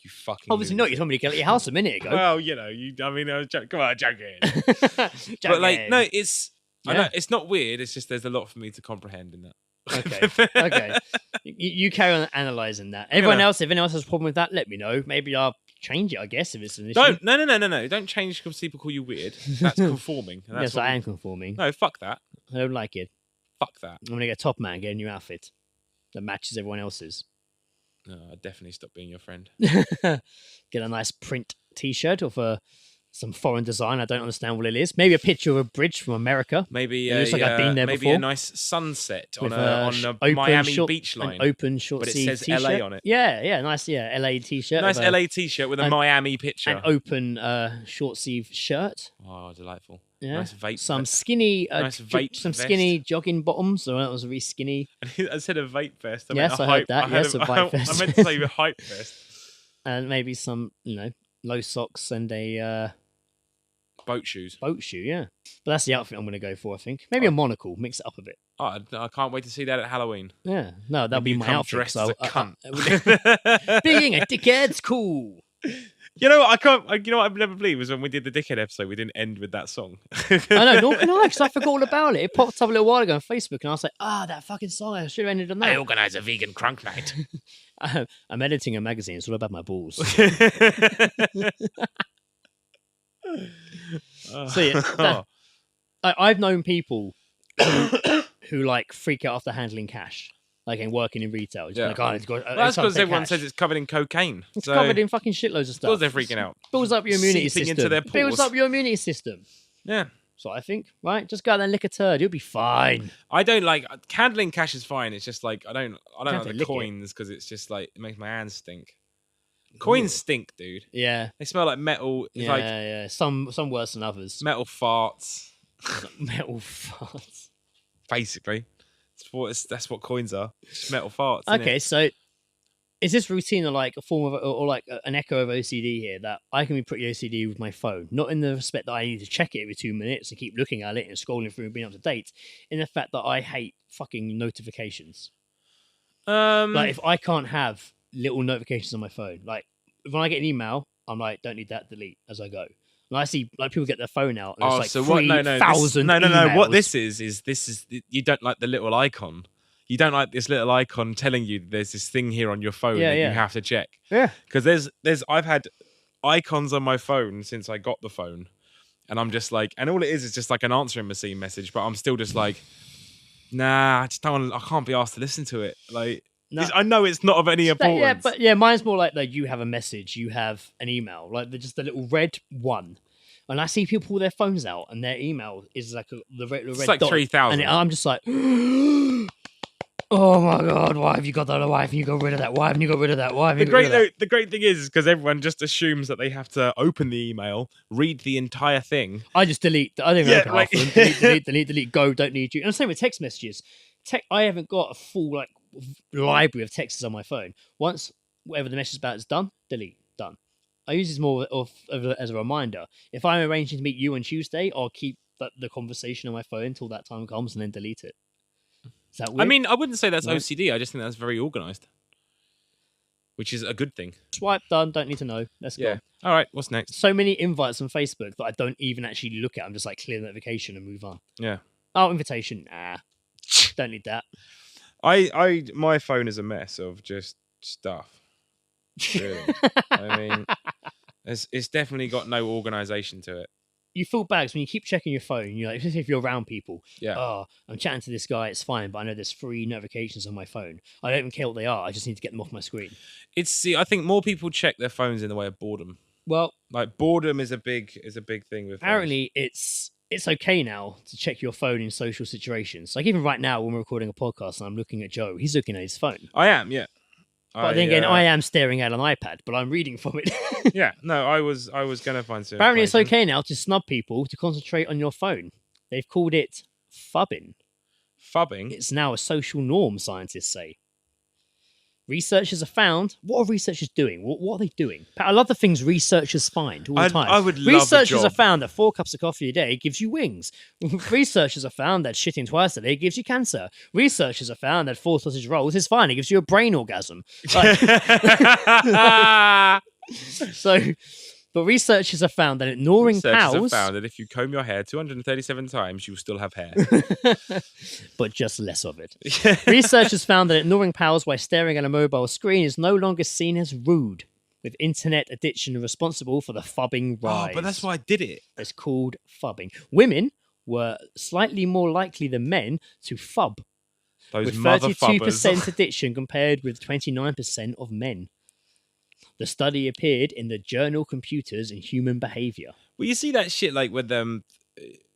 You fucking Obviously not. You lunatic. told me to get out your house a minute ago. Well, you know, I was joking. Come on, joking. Joking. But like, no, it's I know Yeah. it's not weird. It's just there's a lot for me to comprehend in that. Okay. Okay. You carry on analysing that. Everyone else, if anyone else has a problem with that, let me know. Maybe I'll change it. I guess if it's an issue. No. Don't change because people call you weird. That's conforming. And that's Yes, I am conforming. No, fuck that. I don't like it. Fuck that. I'm gonna get a top man, get a new outfit that matches everyone else's. No, I'd definitely stop being your friend. Get a nice print T-shirt of some foreign design. I don't understand what it is. Maybe a picture of a bridge from America. Maybe It looks like I've been there maybe before. a nice sunset on With a open Miami short- beach line. An open short but it sleeve says T-shirt. LA on it. Yeah, nice. Yeah, LA T-shirt. Nice with a- LA T-shirt with a Miami picture. An open short sleeve shirt. Oh, delightful. Yeah. Nice vape. Some skinny, Nice vape some vest. skinny jogging bottoms. So that was really skinny. I said a vape vest. I Yes, meant a I heard hype, that. Yes, a vape vest. I meant to say a hype vest. And maybe some, low socks and a Boat shoes. boat shoe. Yeah, but that's the outfit I'm going to go for. I think maybe a monocle. Mix it up a bit. Oh, I can't wait to see that at Halloween. Yeah, no, that'll Maybe be you my come outfit. dressed so as a cunt. Being a dickhead's cool. You know, I can't. You know what I've never believed was when we did the Dickhead episode, we didn't end with that song. I know, nor can I, because I forgot all about it. It popped up a little while ago on Facebook, and I was like, that fucking song. I should have ended on I that. organise a vegan crunk night. I'm editing a magazine. It's all about my balls. So yeah, I've known people who like freak out after handling cash, like and working in retail. Just Yeah. like, it's got, Well, that's because everyone cash. says it's covered in cocaine. It's so covered in fucking shitloads of stuff. Of course they're freaking out. Builds up your immunity Seeping system. into their Builds pores. up your immunity system. Yeah. So I think, right? Just go out there and lick a turd. You'll be fine. I don't like handling cash is fine. It's just like I don't have like to the lick it. coins because it's just like it makes my hands stink. Coins stink, dude. Yeah. They smell like metal. It's like Yeah. Some worse than others. metal farts, Metal farts. basically. That's what coins are. Just metal farts. isn't Okay, it? so is this routine like a form of or like an echo of OCD here that I can be pretty OCD with my phone? Not in the respect that I need to check it every 2 minutes and keep looking at it and scrolling through and being up to date. In the fact that I hate fucking notifications. Like if I can't have little notifications on my phone, like when I get an email, I'm like, don't need that, delete as I go. And I see like people get their phone out and it's like so what? No. 3,000 No. emails. What this is you don't like the little icon. You don't like this little icon telling you there's this thing here on your phone that you have to check. Yeah. Because I've had icons on my phone since I got the phone, and I'm just like, and all it is just like an answering machine message, but I'm still just like, nah, I just don't want. I can't be asked to listen to it. Like, No. I know it's not of any importance. Yeah, mine's more like that. You have a message, you have an email, like just the little red one. And I see people pull their phones out, and their email is like the red like dot. 3,000. And I'm just like, oh my god, why have you got that? Why haven't you got rid of that? Why haven't you got rid of that? Why haven't you got rid of that? The great thing is because everyone just assumes that they have to open the email, read the entire thing. I just delete. I don't even open like- half of them. Delete. Go. Don't need you. And same with text messages. I haven't got a full like library of texts on my phone. Once whatever the message is about is done, delete. Done. I use this more as a reminder. If I'm arranging to meet you on Tuesday, I'll keep the conversation on my phone until that time comes and then delete it. Is that weird? I mean, I wouldn't say that's No. OCD. I just think that's very organized, which is a good thing. Swipe, done, don't need to know. Let's go. Yeah. All right. What's next? So many invites on Facebook that I don't even actually look at. I'm just like clear the notification and move on. Yeah. Oh, invitation. Don't need that. My phone is a mess of just stuff. Really. I mean, it's definitely got no organization to it. You feel bad 'cause when you keep checking your phone, you're like, especially if you're around people. Yeah. Oh, I'm chatting to this guy, it's fine, but I know there's 3 notifications on my phone. I don't even care what they are. I just need to get them off my screen. I think more people check their phones in the way of boredom. Well, Like boredom is a big thing with. apparently it's okay now to check your phone in social situations. Like even right now when we're recording a podcast and I'm looking at Joe, he's looking at his phone. I am, yeah. But then again, I am staring at an iPad, but I'm reading from it. Yeah, no, I was gonna find some. Apparently, it's information. okay now to snub people to concentrate on your phone. They've called it fubbing. Fubbing. It's now a social norm, scientists say. Researchers have found. What are researchers doing? What are they doing? I love the things researchers find all the time. I would love Researchers a job. have found that 4 cups of coffee a day gives you wings. Researchers have found that shitting twice a day gives you cancer. Researchers have found that 4 sausage rolls is fine. It gives you a brain orgasm. Like, but researchers have found that ignoring Researchers have pals, found that if you comb your hair 237 times, you will still have hair. but just less of it. Researchers found that ignoring pals while staring at a mobile screen is no longer seen as rude, with internet addiction responsible for the fubbing rise. Oh, but that's why I did it. It's called fubbing. Women were slightly more likely than men to fub, Those with mother 32% fubbers. addiction compared with 29% of men. The study appeared in the journal Computers and Human Behavior. Well, you see that shit like with them.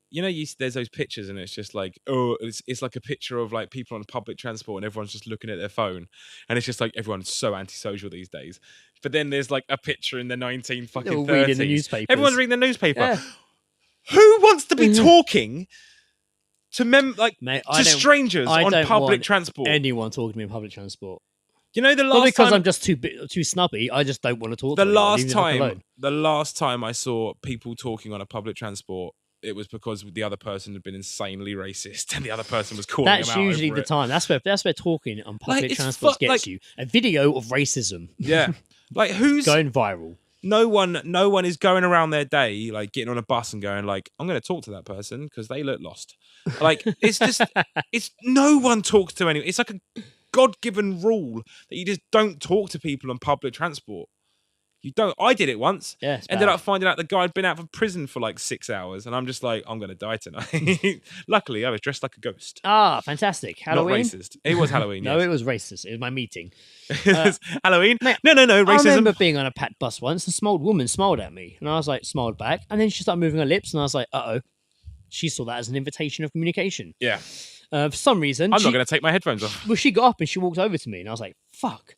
You know, there's those pictures, and it's just like, oh, it's like a picture of like people on public transport, and everyone's just looking at their phone, and it's just like everyone's so antisocial these days. But then there's like a picture in the 1930s. They're all reading the newspapers. Everyone's reading the newspaper. Yeah. Who wants to be talking to Mate, strangers I on don't public want transport? Anyone talking to me in public transport? You know, the Not last because time I'm just too snubby. I just don't want to talk. the to anyone. last Leave me the fuck time alone. the last time I saw people talking on a public transport, it was because the other person had been insanely racist and the other person was calling That's them out usually over the it. time. That's where talking on public it's transport gets like- you. A video of racism Yeah, like who's going viral. no one is going around their day like getting on a bus and going like, I'm going to talk to that person because they look lost. Like it's just it's no one talks to anyone. It's like a God-given rule that you just don't talk to people on public transport. You don't. I did it once. Yeah, it's Ended bad. up finding out the guy had been out of prison for like 6 hours, and I'm just like, I'm going to die tonight. Luckily, I was dressed like a ghost. Ah, fantastic. Halloween? Not racist. It was Halloween. No, yes. it was racist. It was my meeting. It was Halloween. Mate, No, I racism. remember being on a packed bus once, and a small woman smiled at me, and I was like, smiled back, and then she started moving her lips, and I was like, uh-oh. She saw that as an invitation of communication. Yeah. For some reason, I'm not going to take my headphones off. well, she got up and she walked over to me, and I was like, fuck.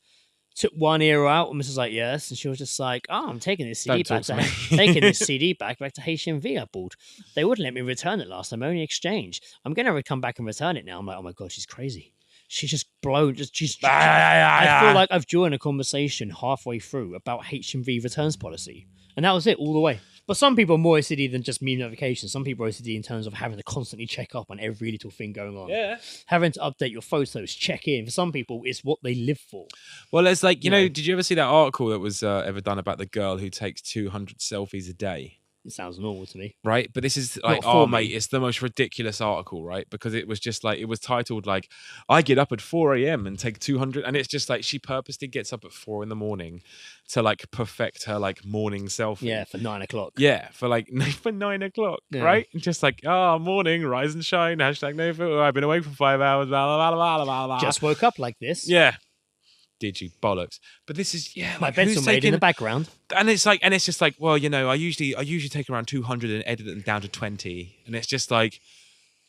Took one ear out, and was like, yes. And she was just like, oh, I'm taking this CD Don't back talk to to taking this CD back to HMV I bought. They wouldn't let me return it last time, only exchange. I'm gonna come back and return it now. I'm like, oh my god, she's crazy. She's just blown. I feel like I've joined a conversation halfway through about HMV returns policy, and that was it all the way. But some people are more OCD than just me notifications. Some people are OCD in terms of having to constantly check up on every little thing going on. Yeah. Having to update your photos, check in. For some people, it's what they live for. Well, it's like, you Yeah. know, did you ever see that article that was ever done about the girl who takes 200 selfies a day? It sounds normal to me. Right, but this is like, Not for oh me. mate, it's the most ridiculous article, right? Because it was just like, it was titled like, I get up at 4 a.m. and take 200, and it's just like she purposely gets up at 4 a.m. to like perfect her like morning selfie. Yeah, for 9 o'clock. Yeah, for like for 9 o'clock, Yeah. right? And just like, oh, morning, rise and shine. Hashtag no filter. I've been awake for 5 hours. Blah, blah, blah, blah, blah, blah. Just woke up like this. Yeah. Did you bollocks? But this is My like, bed's who's still made in taking- the background. and it's just like, well, you know, I usually take around 200 and edit them down to 20, and it's just like,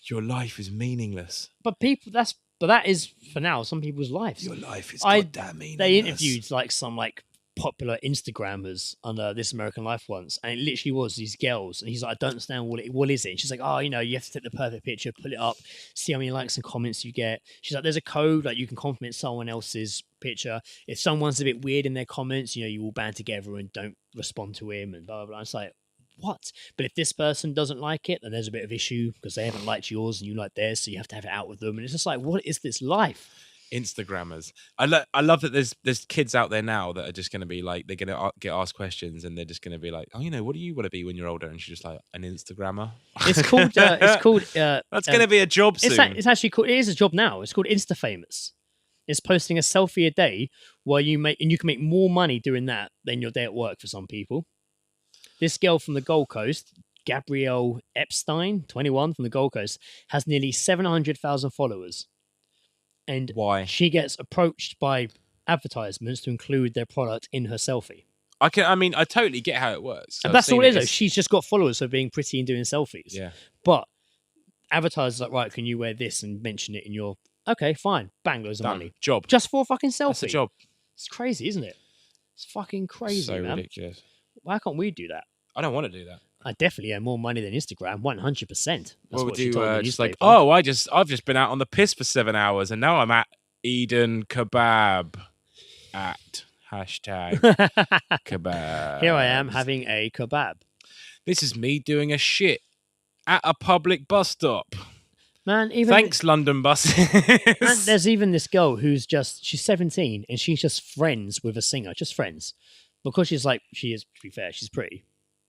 your life is meaningless. But that is for now some people's lives. Your life is I- goddamn meaningless. They interviewed like some like popular Instagrammers on This American Life once, and it literally was these girls, and he's like, I don't understand what is it? And she's like, oh, you know, you have to take the perfect picture, put it up, see how many likes and comments you get. She's like, there's a code, like you can compliment someone else's picture. If someone's a bit weird in their comments, you know, you all band together and don't respond to him and blah blah blah. It's like, what? But if this person doesn't like it, then there's a bit of issue because they haven't liked yours and you like theirs, so you have to have it out with them. And it's just like, what is this life? Instagrammers. I love that there's kids out there now that are just going to be like, they're going to get asked questions and they're just going to be like, oh, you know, what do you want to be when you're older? And she's just like, an Instagrammer. It's called. That's going to be a job soon. It's actually called. It is a job now. It's called insta-famous. It's posting a selfie a day where you can make more money doing that than your day at work for some people. This girl from the Gold Coast, Gabrielle Epstein, 21 from the Gold Coast, has nearly 700,000 followers. And Why? she gets approached by advertisements to include their product in her selfie. I totally get how it works. And I've that's seen all it is. Though. It's- She's just got followers for being pretty and doing selfies. Yeah. But advertisers like, right, can you wear this and mention it in your... Okay, fine. Bang, loads of Done. money. Job. Just for a fucking selfie. That's a job. It's crazy, isn't it? It's fucking crazy, So man. ridiculous. Why can't we do that? I don't want to do that. I definitely earn more money than Instagram, 100%. That's Well, we what she do told the just like, newspaper. I've just been out on the piss for 7 hours, and now I'm at Eden Kebab at hashtag kebab. Here I am having a kebab. This is me doing a shit at a public bus stop. Man, even Thanks, London buses. man, there's even this girl who's she's 17 and she's just friends with a singer, just friends. Because she is, to be fair, she's pretty.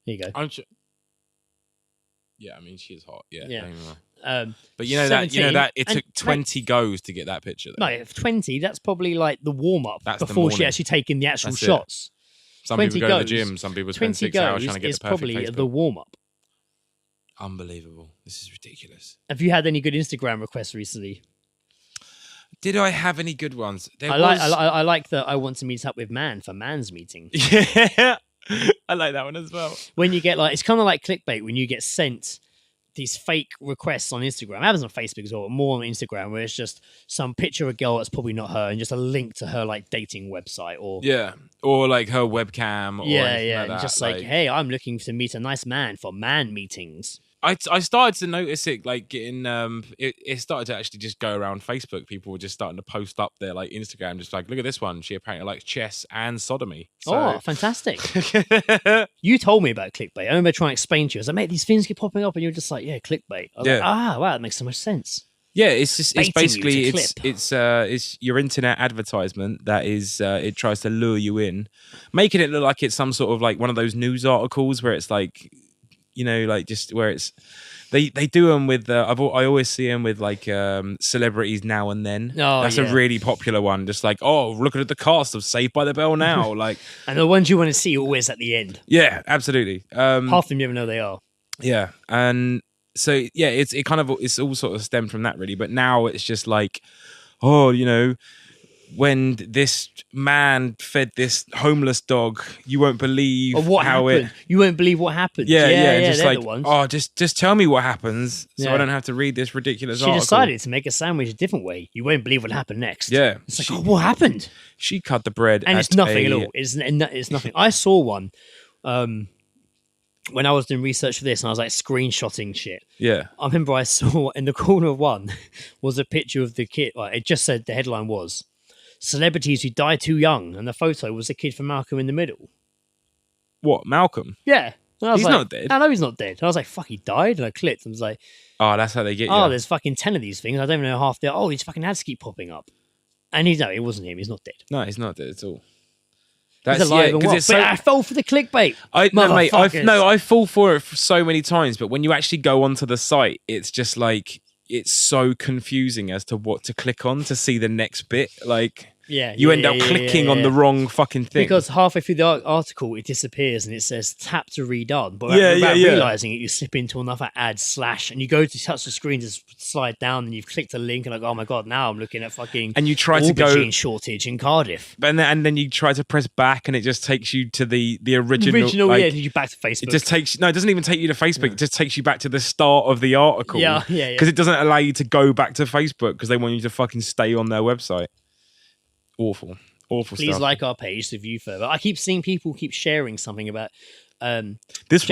There you go. Yeah, I mean, she is hot. Yeah. Yeah. don't get me wrong. But 17, it and took 20 goes to get that picture. Though. No, if 20, that's probably like the warm up That's the before she morning. actually taken the actual That's it. shots. Some 20 people go to the goes, gym. Some people spend 20 6 hours goes trying to get is the perfect probably Facebook. the warm up. Unbelievable. This is ridiculous. Have you had any good Instagram requests recently? Did I have any good ones? I like that I want to meet up with man for man's meeting. Yeah. I like that one as well. When you get it's kind of like clickbait when you get sent these fake requests on Instagram. It happens on Facebook as well, but more on Instagram, where it's just some picture of a girl that's probably not her and just a link to her dating website or or like her webcam. Or anything like and that. just hey, I'm looking to meet a nice man for man meetings. I started to notice it getting it started to actually just go around Facebook. People were just starting to post up their Instagram, just look at this one. She apparently likes chess and sodomy. So. Oh, fantastic! You told me about clickbait. I remember trying to explain to you. I was like, mate, these things keep popping up, and you're just like, yeah, clickbait. I was like, wow, that makes so much sense. Yeah, it's basically you to it's your internet advertisement that is it tries to lure you in, making it look like it's some sort of one of those news articles where it's just where it's they do them with I always see them with celebrities now and then. Oh, that's yeah. a really popular one. Just look at the cast of Saved by the Bell now. And the ones you want to see are always at the end. Yeah, absolutely. Half of them you never know they are. Yeah, and so yeah, it's all sort of stemmed from that really. But now it's just when this man fed this homeless dog, you won't believe what happened. You won't believe what happened. Yeah, just they're the ones. just tell me what happens, so Yeah. I don't have to read this ridiculous She article. decided to make a sandwich a different way. You won't believe what happened next. Yeah, It's what happened? She cut the bread, And it's nothing at all. It's nothing. I saw one when I was doing research for this, and I was screenshotting shit. Yeah, I remember I saw in the corner of one was a picture of the kid. It just said the headline was "Celebrities who die too young," and the photo was a kid from Malcolm in the Middle. What, Malcolm? Yeah, and I was He's not dead. I know he's not dead. I was like, "Fuck, he died," and I clicked and was like, Oh, that's how they get you. "Oh, there's fucking 10 of these things. I don't even know half. These fucking ads keep popping up." And it wasn't him. He's not dead. No, he's not dead at all. He's alive and well. But I fell for the clickbait. I fall for it so many times, but when you actually go onto the site, it's just it's so confusing as to what to click on to see the next bit. You end up clicking on the wrong fucking thing. Because halfway through the article, it disappears and it says tap to read on. But without realizing it, you slip into another ad / and you go to touch the screen to slide down and you've clicked a link and oh my God, now I'm looking at fucking and you try to go aubergine shortage in Cardiff. And then you try to press back and it just takes you to the original. Takes you back to Facebook. It just it doesn't even take you to Facebook. Yeah. It just takes you back to the start of the article. Yeah. Because it doesn't allow you to go back to Facebook because they want you to fucking stay on their website. Awful Please stuff. like our page to view further. I keep seeing people keep sharing something about this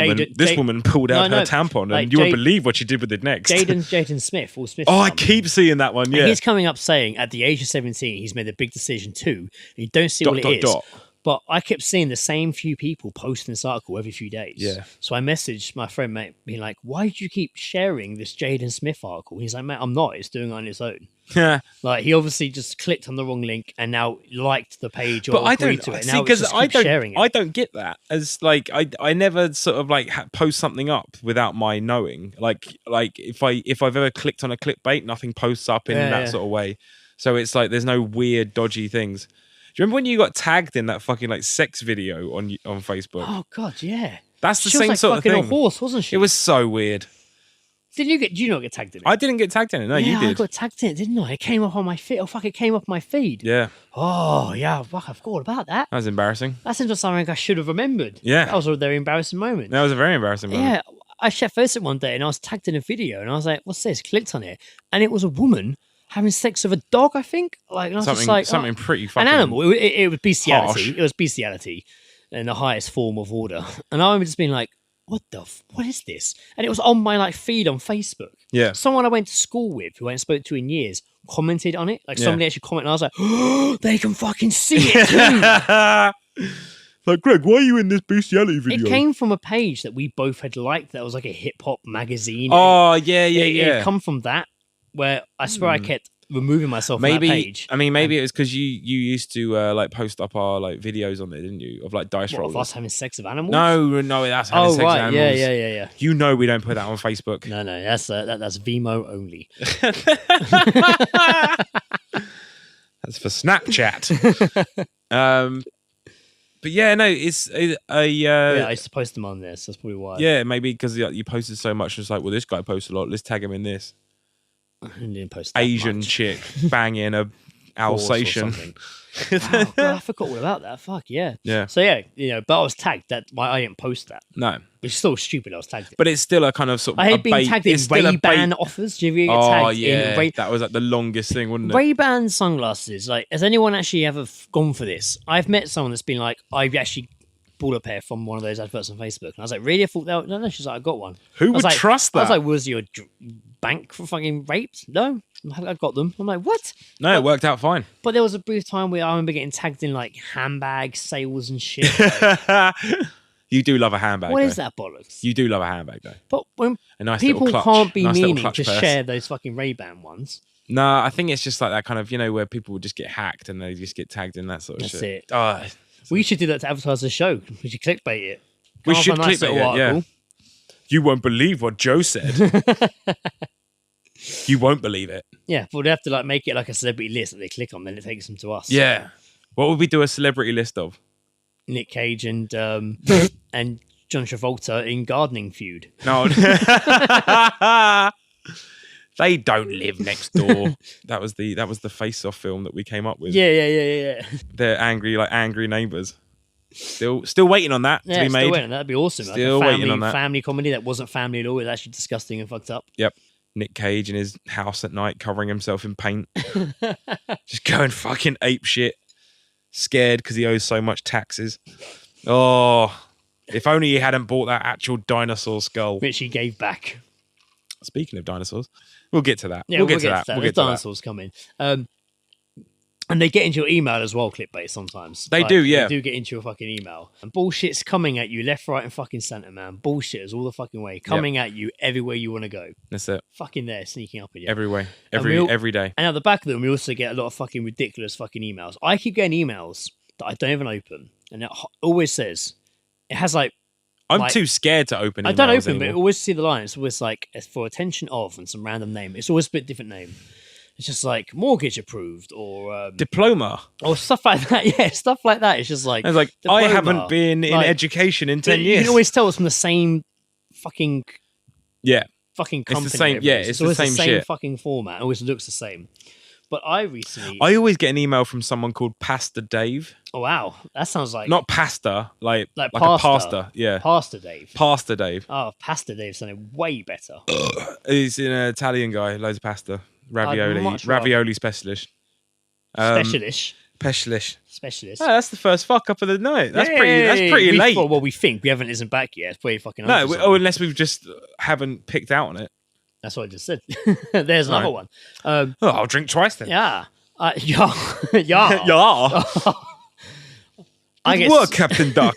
woman pulled out her tampon and you won't believe what she did with it next. Jaden Smith or Smith. Oh, I keep seeing that one. Yeah, and he's coming up saying at the age of 17 he's made a big decision too. And you don't see what it is. But I kept seeing the same few people posting this article every few days. Yeah. So I messaged my friend, mate, being like, why do you keep sharing this Jaden Smith article? He's like, mate, I'm not. It's doing it on its own. Yeah. He obviously just clicked on the wrong link and now liked the page or but agreed to it. See, because sharing it. I don't get that. As I never sort of post something up without my knowing. If I've ever clicked on a clickbait, nothing posts up in that sort of way. So it's there's no weird, dodgy things. Do you remember when you got tagged in that fucking sex video on Facebook? Oh God, yeah. That's the she same was sort of thing. A horse, wasn't she? It was so weird. Did you not get tagged in it? I didn't get tagged in it. No, you I did. got tagged in it, didn't I? It came up on my feed. Oh fuck! It came up my feed. Yeah, Oh yeah, fuck! I forgot about that. that was embarrassing. That seems like something I should have remembered. Yeah. That was a very embarrassing moment. That was a very embarrassing moment. Yeah, I checked Facebook one day and I was tagged in a video and I was like, "What's this?" Clicked on it and it was a woman having sex with a dog. I think like and I was just like something pretty fucking an animal. It was bestiality. harsh. It was bestiality in the highest form of order. And I remember just being like, "What what is this?" And it was on my like feed on Facebook. Yeah. Someone I went to school with, who I hadn't spoken to in years, commented on it. Like Yeah. somebody actually commented, and I was like, "Oh, they can fucking see it too." Like, Greg, why are you in this bestiality video? It came from a page that we both had liked. That was like a hip hop magazine. Oh, yeah. It had come from that, where I swear I kept removing myself from that page. I mean, maybe it was because you used to like post up our like videos on there, didn't you? Of like dice What, rolls. of us having sex with animals? No, that's having sex with right, animals. yeah. You know we don't put that on Facebook. No, that's Vimo only. That's for Snapchat. But yeah, no, it's Yeah, I used to post them on this. That's probably why. yeah, maybe because you posted so much. It's like, well, this guy posts a lot. Let's tag him in this. I didn't post that Asian much. chick banging a Horse or Alsatian. something. Wow, God, I forgot all about that. Fuck yeah. Yeah. So yeah, but I was tagged. I didn't post that, No, which is still stupid. I was tagged. but it's still a kind of sort of. I a had been bait. tagged in It's still a Ray-Ban bait. offers. Do you ever get Oh tagged yeah, in Ray? that was like the longest thing, wasn't it? Ray-Ban sunglasses. Like, has anyone actually ever gone for this? I've met someone that's been like, I've actually bought a pair from one of those adverts on Facebook, and I was like, really? I thought that. No, she's like, I got one. Who I was would like, trust I was that? like, was your bank for fucking raped? No, I got them. I'm like, what? No, it worked out fine. But there was a brief time where I remember getting tagged in like handbag sales and shit. You do love a handbag. What though. is that bollocks? You do love a handbag, though. But when A nice people little clutch. can't be nice little meaning clutch to purse. share those fucking Ray-Ban ones. No, I think it's just like that kind of, where people would just get hacked and they just get tagged in that sort of That's shit. it. Oh, We should do that to advertise the show. We should clickbait it. we Come up should with a nice click little it. Yeah. article. You won't believe what Joe said. You won't believe it. Yeah, but we'd have to like make it like a celebrity list that they click on, then it takes them to us. Yeah. What would we do a celebrity list of? Nick Cage and and John Travolta in gardening feud. No. They don't live next door. That was the face-off film that we came up with. Yeah. They're angry neighbours. Still waiting on that to Yeah, be still made. waiting. That'd be awesome. Still like a waiting on that. family comedy that wasn't family at all. It was actually disgusting and fucked up. Yep. Nick Cage in his house at night, covering himself in paint, just going fucking ape shit, scared because he owes so much taxes. Oh, if only he hadn't bought that actual dinosaur skull. Which he gave back. Speaking of dinosaurs, we'll get to that. Yeah, we'll get to that. We'll There's get to that. dinosaurs coming. And they get into your email as well, clickbait sometimes. They do, yeah. They do get into your fucking email. And bullshit's coming at you left, right, and fucking centre, man. Bullshit is all the fucking way. Coming at you everywhere you want to go. That's it. Fucking there, sneaking up at you. Every way. And we'll- Every day. And at the back of them, we also get a lot of fucking ridiculous fucking emails. I keep getting emails that I don't even open. And it always says, it has like, I'm too scared to open emails I don't open, but anymore. it always see the line. It's always like, it's for attention of, and some random name. It's always a bit different name. It's just like mortgage approved or Diploma. stuff like that. Yeah, stuff like that. It's just like I was like, diploma. I haven't been in Like, education in but 10 You years. can always tell it's from the same fucking Yeah. company. the same- whatever yeah, it is. it's always the same shit. fucking format. It always looks the same. But I recently, I always get an email from someone called Pastor Dave. oh wow, that sounds like Not pastor, like a pasta. pastor. Yeah. Pastor Dave. Pastor Dave. Oh, Pastor Dave sounded way better. He's an Italian guy, loads of pasta. Ravioli. much rather- Ravioli specialist. Specialist. Oh, that's the first fuck up of the night. That's pretty late. Well, we think we haven't listened back yet. It's pretty fucking. No, undecided. unless we've just haven't picked out on it. That's what I just said. There's another one. Oh, I'll drink twice then. Yeah. Yeah. Yeah. I Good guess work, Captain Duck.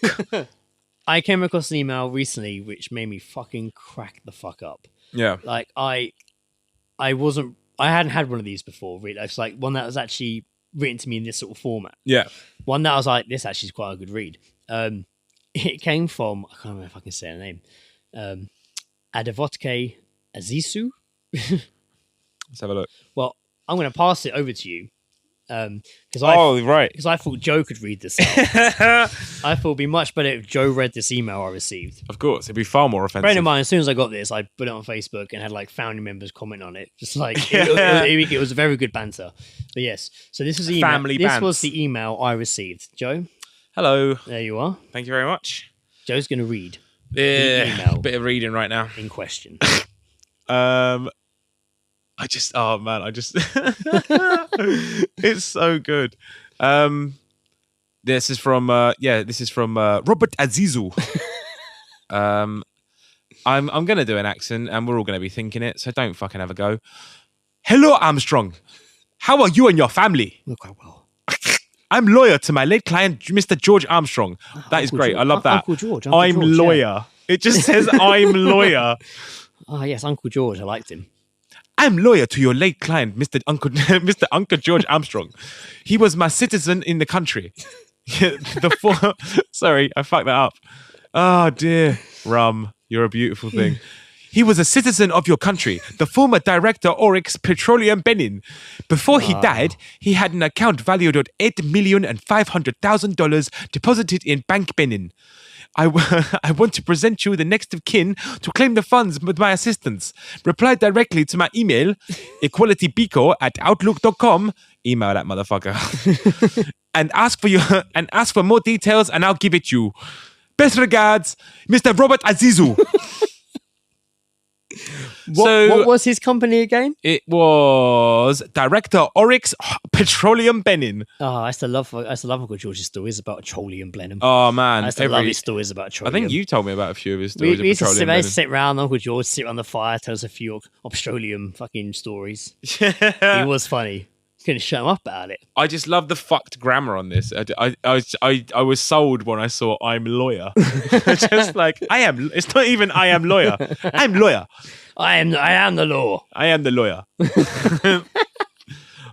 I came across an email recently which made me fucking crack the fuck up. Yeah. Like I hadn't had one of these before, really. It's like one that was actually written to me in this sort of format. Yeah. One that I was like, this actually is quite a good read. It came from, I can't remember if I can say the name. Adevotke Azizu. Let's have a look. Well, I'm going to pass it over to you. Because right. I thought Joe could read this out. I thought it'd be much better if Joe read this email I received. Of course, it'd be far more offensive. Bearing in mind, as soon as I got this, I put it on Facebook and had like family members comment on it. Just like it was very good banter. But yes, so this was email. Family this bants. was the email I received. Joe, Hello. there you are. Thank you very much. Joe's going to read Yeah, email. bit of reading right now. in question. It's so good. This is from Robert Azizu. I'm gonna do an accent and we're all gonna be thinking it, so don't fucking have a go. Hello, Armstrong. How are you and your family? Look quite well. I'm lawyer to my late client, Mr. George Armstrong. That is Uncle great. George. I love that. Uncle George. I'm George, lawyer. yeah. It just says I'm lawyer. Ah, yes, Uncle George. I liked him. I'm lawyer to your late client, Mr. Uncle George Armstrong. He was my citizen in the country. Sorry, I fucked that up. Oh dear, Rum, you're a beautiful thing. He was a citizen of your country, the former director Oryx Petroleum Benin. Before he died, he had an account valued at $8,500,000 deposited in Bank Benin. I want to present you the next of kin to claim the funds with my assistance. Reply directly to my email, equalitypico@outlook.com. Email that motherfucker. and ask for more details, and I'll give it you. Best regards, Mr. Robert Azizu. What was his company again? It was Director Oryx Petroleum Benin. Oh, I used to love Uncle George's stories about petroleum Blenheim. Oh man, I used to love his stories about I petroleum. think you told me about a few of his We stories. used to of petroleum sit around, Uncle George sit around the fire, tell us a few petroleum fucking stories. He was funny. Couldn't shut him up about it. I just love the fucked grammar on this. I was sold when I saw I'm lawyer. Just like I am. It's not even I am lawyer. I'm lawyer. I am the law. I am the lawyer.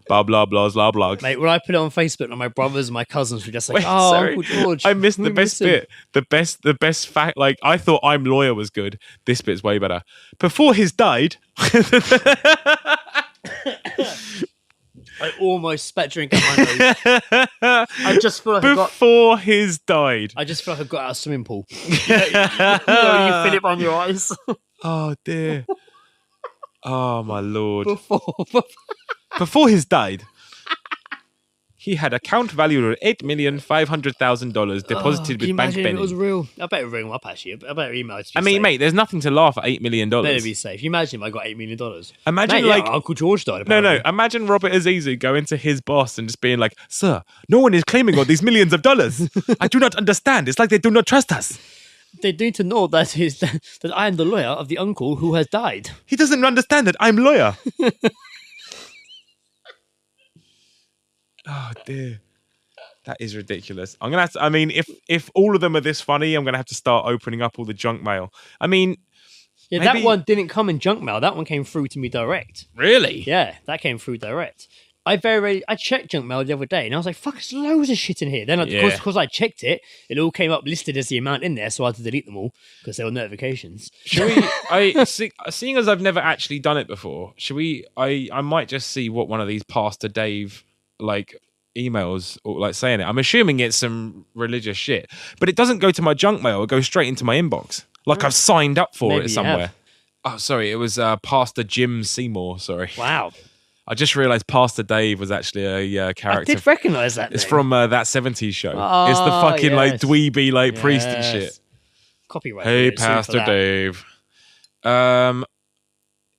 Blah blah blah blah blah. Mate, when I put it on Facebook, and my brothers and my cousins were just like, Wait, "Oh, sorry. Uncle George." I missed the best bit. The best fact. Like I thought I'm lawyer was good. This bit's way better. Before his died. I almost spat drink out my nose. I just feel like Before his died. I just feel like I got out of a swimming pool. You know, you feel it on your eyes. Oh dear. Oh my lord. Before. Before his died, he had account value of $8,500,000 deposited Can you with Bank imagine if Benin. it was real? I better ring him up actually. I better email it to be I mean, safe. mate, there's nothing to laugh at $8 million. Better be safe. You imagine if I got $8 million. Imagine Mate, like Uncle George died. no. Apparently. Imagine Robert Azizu going to his boss and just being like, "Sir, no one is claiming all these millions of dollars. I do not understand. It's like they do not trust us. They need to know that I am the lawyer of the uncle who has died. He doesn't understand that I'm lawyer." Oh dear. That is ridiculous. I'm gonna have to. I mean, if all of them are this funny, I'm gonna have to start opening up all the junk mail. I mean, Yeah, maybe- that one didn't come in junk mail. That one came through to me direct. really? Yeah, that came through direct. I checked junk mail the other day, and I was like, "Fuck, there's loads of shit in here." Then, Yeah. because I checked it, it all came up listed as the amount in there, so I had to delete them all because there were notifications. Should we? Seeing as I've never actually done it before, should we? I might just see what one of these Pastor Dave like emails or like saying it. I'm assuming it's some religious shit, but it doesn't go to my junk mail. It goes straight into my inbox. Like I've signed up for Maybe it you somewhere. have. Oh, sorry, it was Pastor Jim Seymour. Sorry, Wow, I just realised Pastor Dave was actually a I character. did recognise that. It's name. from that '70s show. Oh, It's the fucking like yes. dweeby like priest and Yes. shit. Copyright. Hey, We're sued for Pastor that. Dave.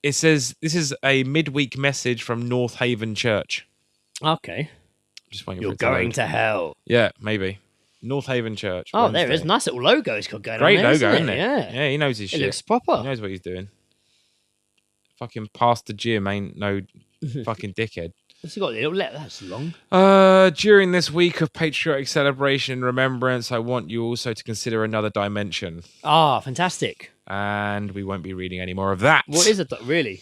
It says this is a midweek message from North Haven Church. Okay, Just waiting you're for it to going load. to hell. Yeah, maybe. North Haven Church. Oh, there it is. Wednesday. Nice little logo it's got going Great on there, logo, isn't it? Yeah. Yeah, he knows his It shit. looks proper. He knows what he's doing. Fucking Pastor Jim ain't no fucking dickhead. It's got a little letter. That's long. During this week of patriotic celebration and remembrance, I want you also to consider another dimension. Ah, fantastic. And we won't be reading any more of that. What is it, really?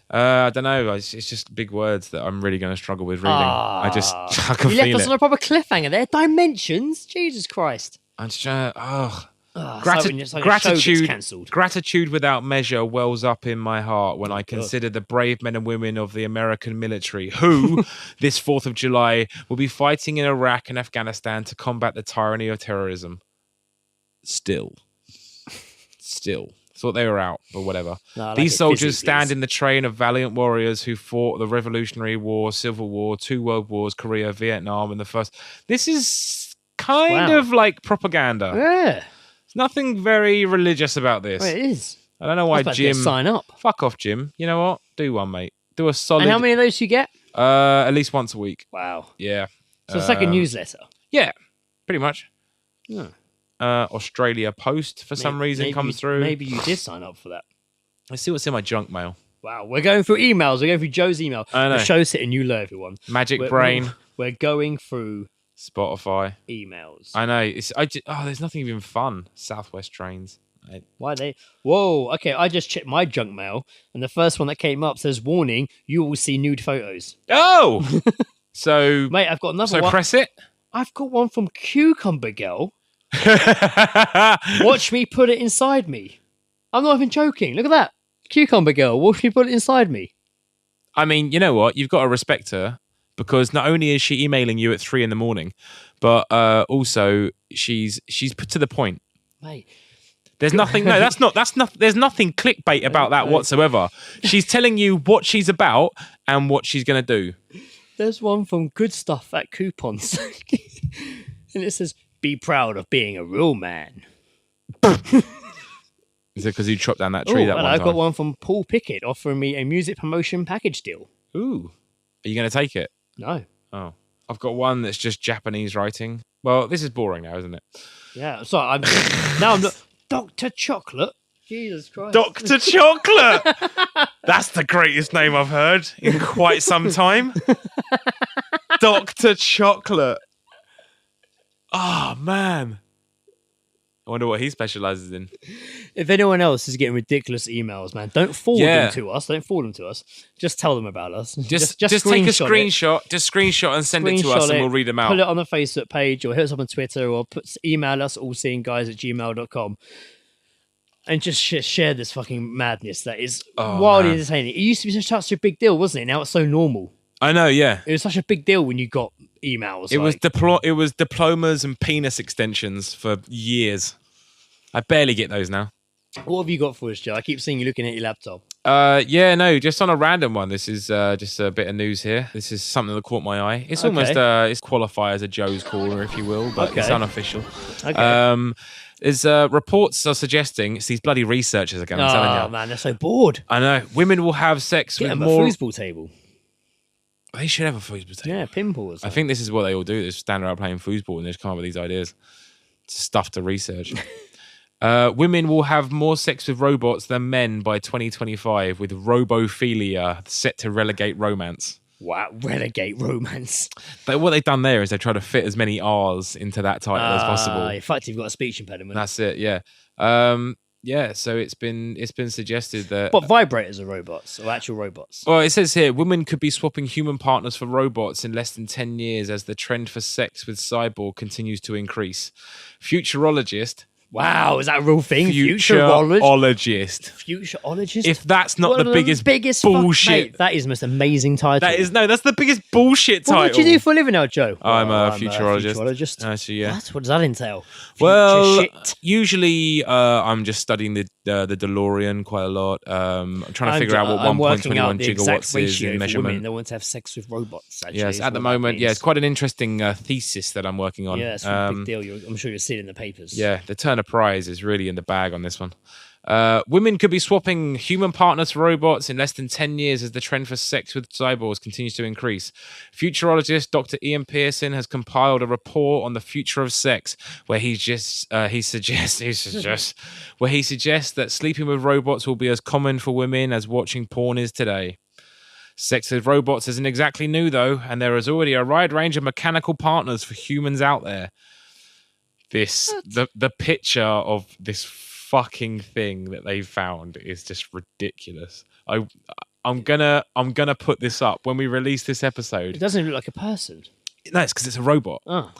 I don't know. It's just big words that I'm really going to struggle with reading. I can You left feel us it. on a proper cliffhanger there. Dimensions? Jesus Christ. I'm just trying to, Gratitude without measure wells up in my heart when I consider the brave men and women of the American military who, this 4th of July, will be fighting in Iraq and Afghanistan to combat the tyranny of terrorism. Still. Thought they were out, but whatever. No, like These soldiers stand in the train of valiant warriors who fought the Revolutionary War, Civil War, 2 World Wars, Korea, Vietnam, and the first. This is kind of like propaganda. Yeah. There's nothing very religious about this. Well, it is. I don't know why Jim. Sign up. Fuck off, Jim. You know what? Do one, mate. Do a solid. And how many of those you get? At least once a week. Wow. Yeah. So it's like a newsletter. Yeah, pretty much. Yeah. Australia Post for some reason comes through. Maybe you did sign up for that. Let's see what's in my junk mail. Wow, we're going through emails. We're going through Joe's email. I know. The show's hitting you low, everyone. Magic Brain. We're going through Spotify emails. I know. There's nothing even fun. Southwest trains. Why they? Whoa. Okay, I just checked my junk mail, and the first one that came up says, "Warning: you will see nude photos." Oh, so mate, I've got another one. So press it. I've got one from Cucumber Girl. Watch me put it inside me. I'm not even joking. Look at that. Cucumber Girl, watch me put it inside me. I mean, you know what? You've got to respect her because not only is she emailing you at 3 a.m, but also she's put to the point. Mate. There's nothing. No, that's not. There's nothing clickbate about that whatsoever. She's telling you what she's about and what she's going to do. There's one from Good Stuff at Coupons. And it says, "Be proud of being a real man." Is it because you chopped down that tree that one time? I've got one from Paul Pickett offering me a music promotion package deal. Ooh. Are you going to take it? No. Oh. I've got one that's just Japanese writing. Well, this is boring now, isn't it? Yeah. Sorry. I'm not... Dr. Chocolate? Jesus Christ. Dr. Chocolate! That's the greatest name I've heard in quite some time. Dr. Chocolate. Oh, man. I wonder what he specialises in. If anyone else is getting ridiculous emails, man, don't forward them to us. Don't forward them to us. Just tell them about us. Just take a screenshot. Just screenshot and send it to us and we'll read them out. Put it on the Facebook page or hit us up on Twitter or email us allseeingguys@gmail.com. And just share this fucking madness that is wildly entertaining. It used to be such a big deal, wasn't it? Now it's so normal. I know, yeah. It was such a big deal when you got emails. It was diplomas and penis extensions for years. I barely get those now. What have you got for us, Joe? I keep seeing you looking at your laptop. Just on a random one. This is just a bit of news here. This is something that caught my eye. It's almost it's qualify as a Joe's Corner, if you will, but it's unofficial. Okay. Reports are suggesting it's these bloody researchers again. I'm telling you. Oh man, they're so bored. I know. Women will have sex with more. A foosball table. They should have a foosball table. Yeah, pinball. I think this is what they all do. They stand around playing foosball and they just come up with these ideas. It's stuff to research. Women will have more sex with robots than men by 2025, with robophilia set to relegate romance. Wow, relegate romance. But what they've done there is they try to fit as many R's into that title as possible. In fact, you've got a speech impediment. That's it, yeah. So it's been suggested that... But vibrators are robots, or actual robots? Well, it says here, women could be swapping human partners for robots in less than 10 years as the trend for sex with cyborg continues to increase. Futurologist... Wow, is that a real thing? Futurologist. Futurologist? If that's not the biggest bullshit. Mate, that is the most amazing title. That's the biggest bullshit title. What do you do for a living now, Joe? I'm a futurologist. Futurologist. Yeah. What does that entail? Usually I'm just studying the DeLorean quite a lot. I'm trying to figure out what 1.21 gigawatts is in measurement. Women that want to have sex with robots. Actually, yes, at the moment, it's quite an interesting thesis that I'm working on. Yeah, it's a big deal. I'm sure you'll see it in the papers. Yeah, the Turner Prize is really in the bag on this one. Women could be swapping human partners for robots in less than 10 years as the trend for sex with cyborgs continues to increase. Futurologist Dr. Ian Pearson has compiled a report on the future of sex where he suggests that sleeping with robots will be as common for women as watching porn is today. Sex with robots isn't exactly new though, and there is already a wide range of mechanical partners for humans out there. The picture of this fucking thing that they found is just ridiculous. I'm gonna put this up when we release this episode. It doesn't look like a person. No, it's because it's a robot. Oh.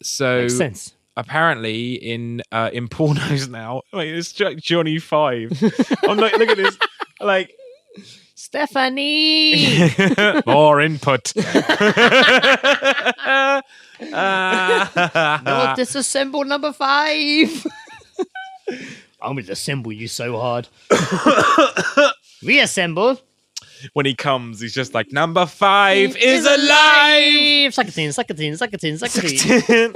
So makes sense. apparently in pornos now. Wait, it's Johnny 5. I'm like, look at this. Like, Stephanie. more input. Not disassemble number 5. I'm going to assemble you so hard. Reassemble. When he comes, he's just like, number 5 is alive. Suck it in.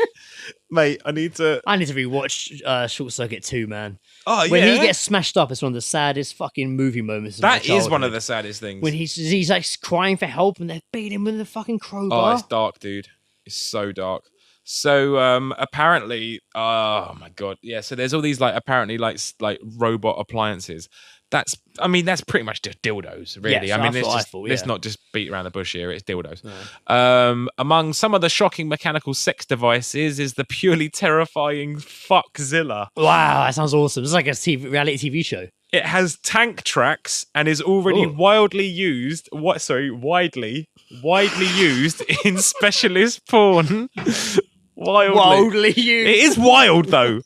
Mate, I need to rewatch Short Circuit 2, man. Oh, When yeah. he gets smashed up, it's one of the saddest fucking movie moments. That is one of the saddest things. When he's like crying for help and they're beating him with the fucking crowbar. Oh, it's dark, dude. It's so dark. So apparently, oh my god, yeah. So there's all these like apparently like robot appliances. That's pretty much just dildos, really. Yes, I mean, let's not just beat around the bush here. It's dildos. No. Among some of the shocking mechanical sex devices is the purely terrifying FuckZILLA. Wow, that sounds awesome. It's like a reality TV show. It has tank tracks and is already widely used used in specialist porn. Wildly used. It is wild though.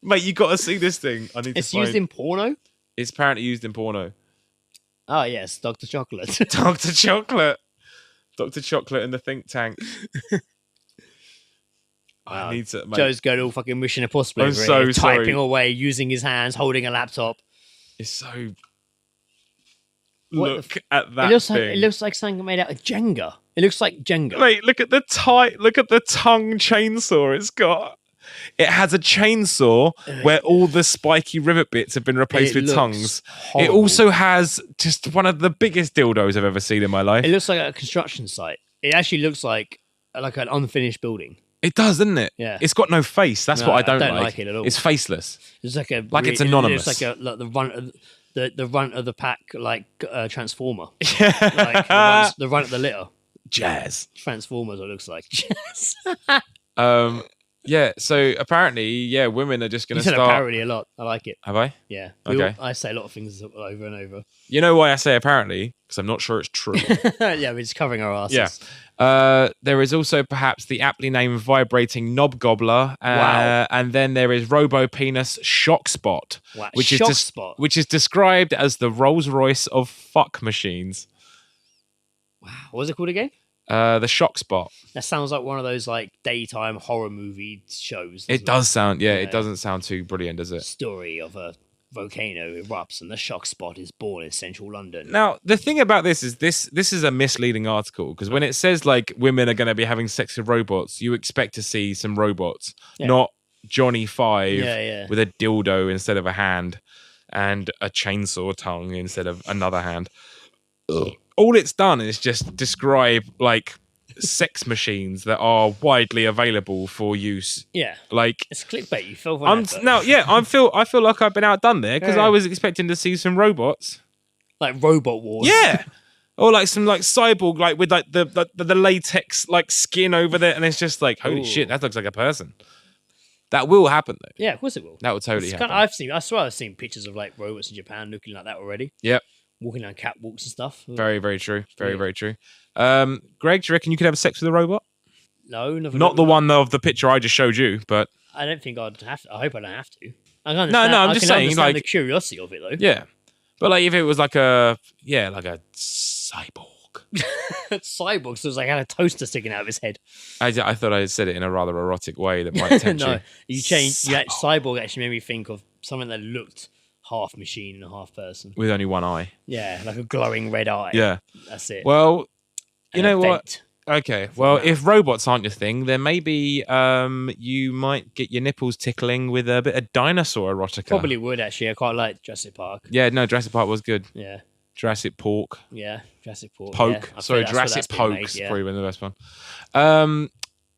Mate, you got to see this thing. It's used in porno? It's apparently used in porno. Oh, yes, Dr. Chocolate. Dr. Chocolate. Dr. Chocolate in the think tank. I need to... Mate. Joe's going all fucking Mission Impossible I'm over so here, sorry. typing away, using his hands, holding a laptop. It's so... What Look at that It looks like something made out of Jenga. It looks like Jenga. Mate, look at the tongue chainsaw it's got. It has a chainsaw where all the spiky rivet bits have been replaced with tongues. Horrible. It also has just one of the biggest dildos I've ever seen in my life. It looks like a construction site. It actually looks like an unfinished building. It does, doesn't it? Yeah. It's got no face. That's what I don't like. It at all. It's faceless. It's like it's anonymous. It's like the runt of the pack, like Transformer. Like the runt of the litter. Jazz. Transformers. It looks like jazz. Yeah. So apparently, women are just going to You said start. apparently a lot. I like it. Have I? Yeah. Okay. I say a lot of things over and over. You know why I say apparently? Because I'm not sure it's true. Yeah, we're just covering our asses. Yeah. There is also perhaps the aptly named vibrating knob gobbler. Wow. And then there is Robo Penis Shock Spot, Wow. which Shock is described as the Rolls Royce of fuck machines. Wow. What was it called again? The Shock Spot. That sounds like one of those like daytime horror movie shows. It does sound, it doesn't sound too brilliant, does it? Story of a volcano erupts and the shock spot is born in central London. Now, the thing about this is a misleading article because when it says like women are going to be having sex with robots, you expect to see some robots, not Johnny 5 with a dildo instead of a hand and a chainsaw tongue instead of another hand. Ugh. All it's done is just describe like sex machines that are widely available for use. Yeah, like it's clickbait. You feel I feel like I've been outdone there because I was expecting to see some robots, like Robot Wars. Yeah, or like some like cyborg like with like the latex like skin over there, and it's just like holy shit, that looks like a person. That will happen though. Yeah, of course it will. That will totally happen. I swear I've seen pictures of like robots in Japan looking like that already. Yep. Walking down catwalks and stuff. Very, very true. Very, very true. Greg, do you reckon you could have sex with a robot? No, not the one of the picture I just showed you, but I don't think I'd have to. I hope I don't have to. I'm just saying, like the curiosity of it though. Yeah, but like if it was like a cyborg. Cyborg, so it was like had a toaster sticking out of his head. I thought I said it in a rather erotic way that might tempt no, you. Cyborg actually made me think of something that looked half machine and half person with only one eye. Yeah, like a glowing red eye. Yeah, that's it. Well, you know what? Vent. Okay, well, if robots aren't your thing, then maybe you might get your nipples tickling with a bit of dinosaur erotica. Probably would actually. I quite like Jurassic Park. Yeah, no, Jurassic Park was good. Yeah. Jurassic Pork. Yeah, Jurassic Pork. Poke. Yeah. Sorry, Jurassic Poke's probably been the best one.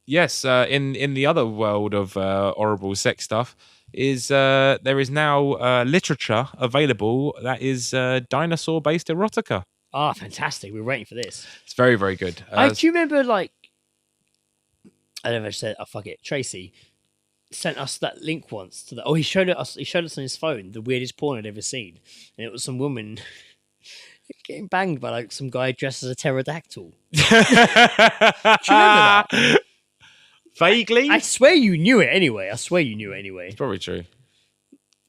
Yes, in the other world of horrible sex stuff, there is now literature available that is dinosaur-based erotica. Ah, fantastic! We're waiting for this. It's very, very good. Do you remember, like, I never said, oh, fuck it. Tracy sent us that link once to the. Oh, he showed us on his phone the weirdest porn I'd ever seen, and it was some woman getting banged by like some guy dressed as a pterodactyl. Do you remember that? Vaguely? I swear you knew it anyway. It's probably true.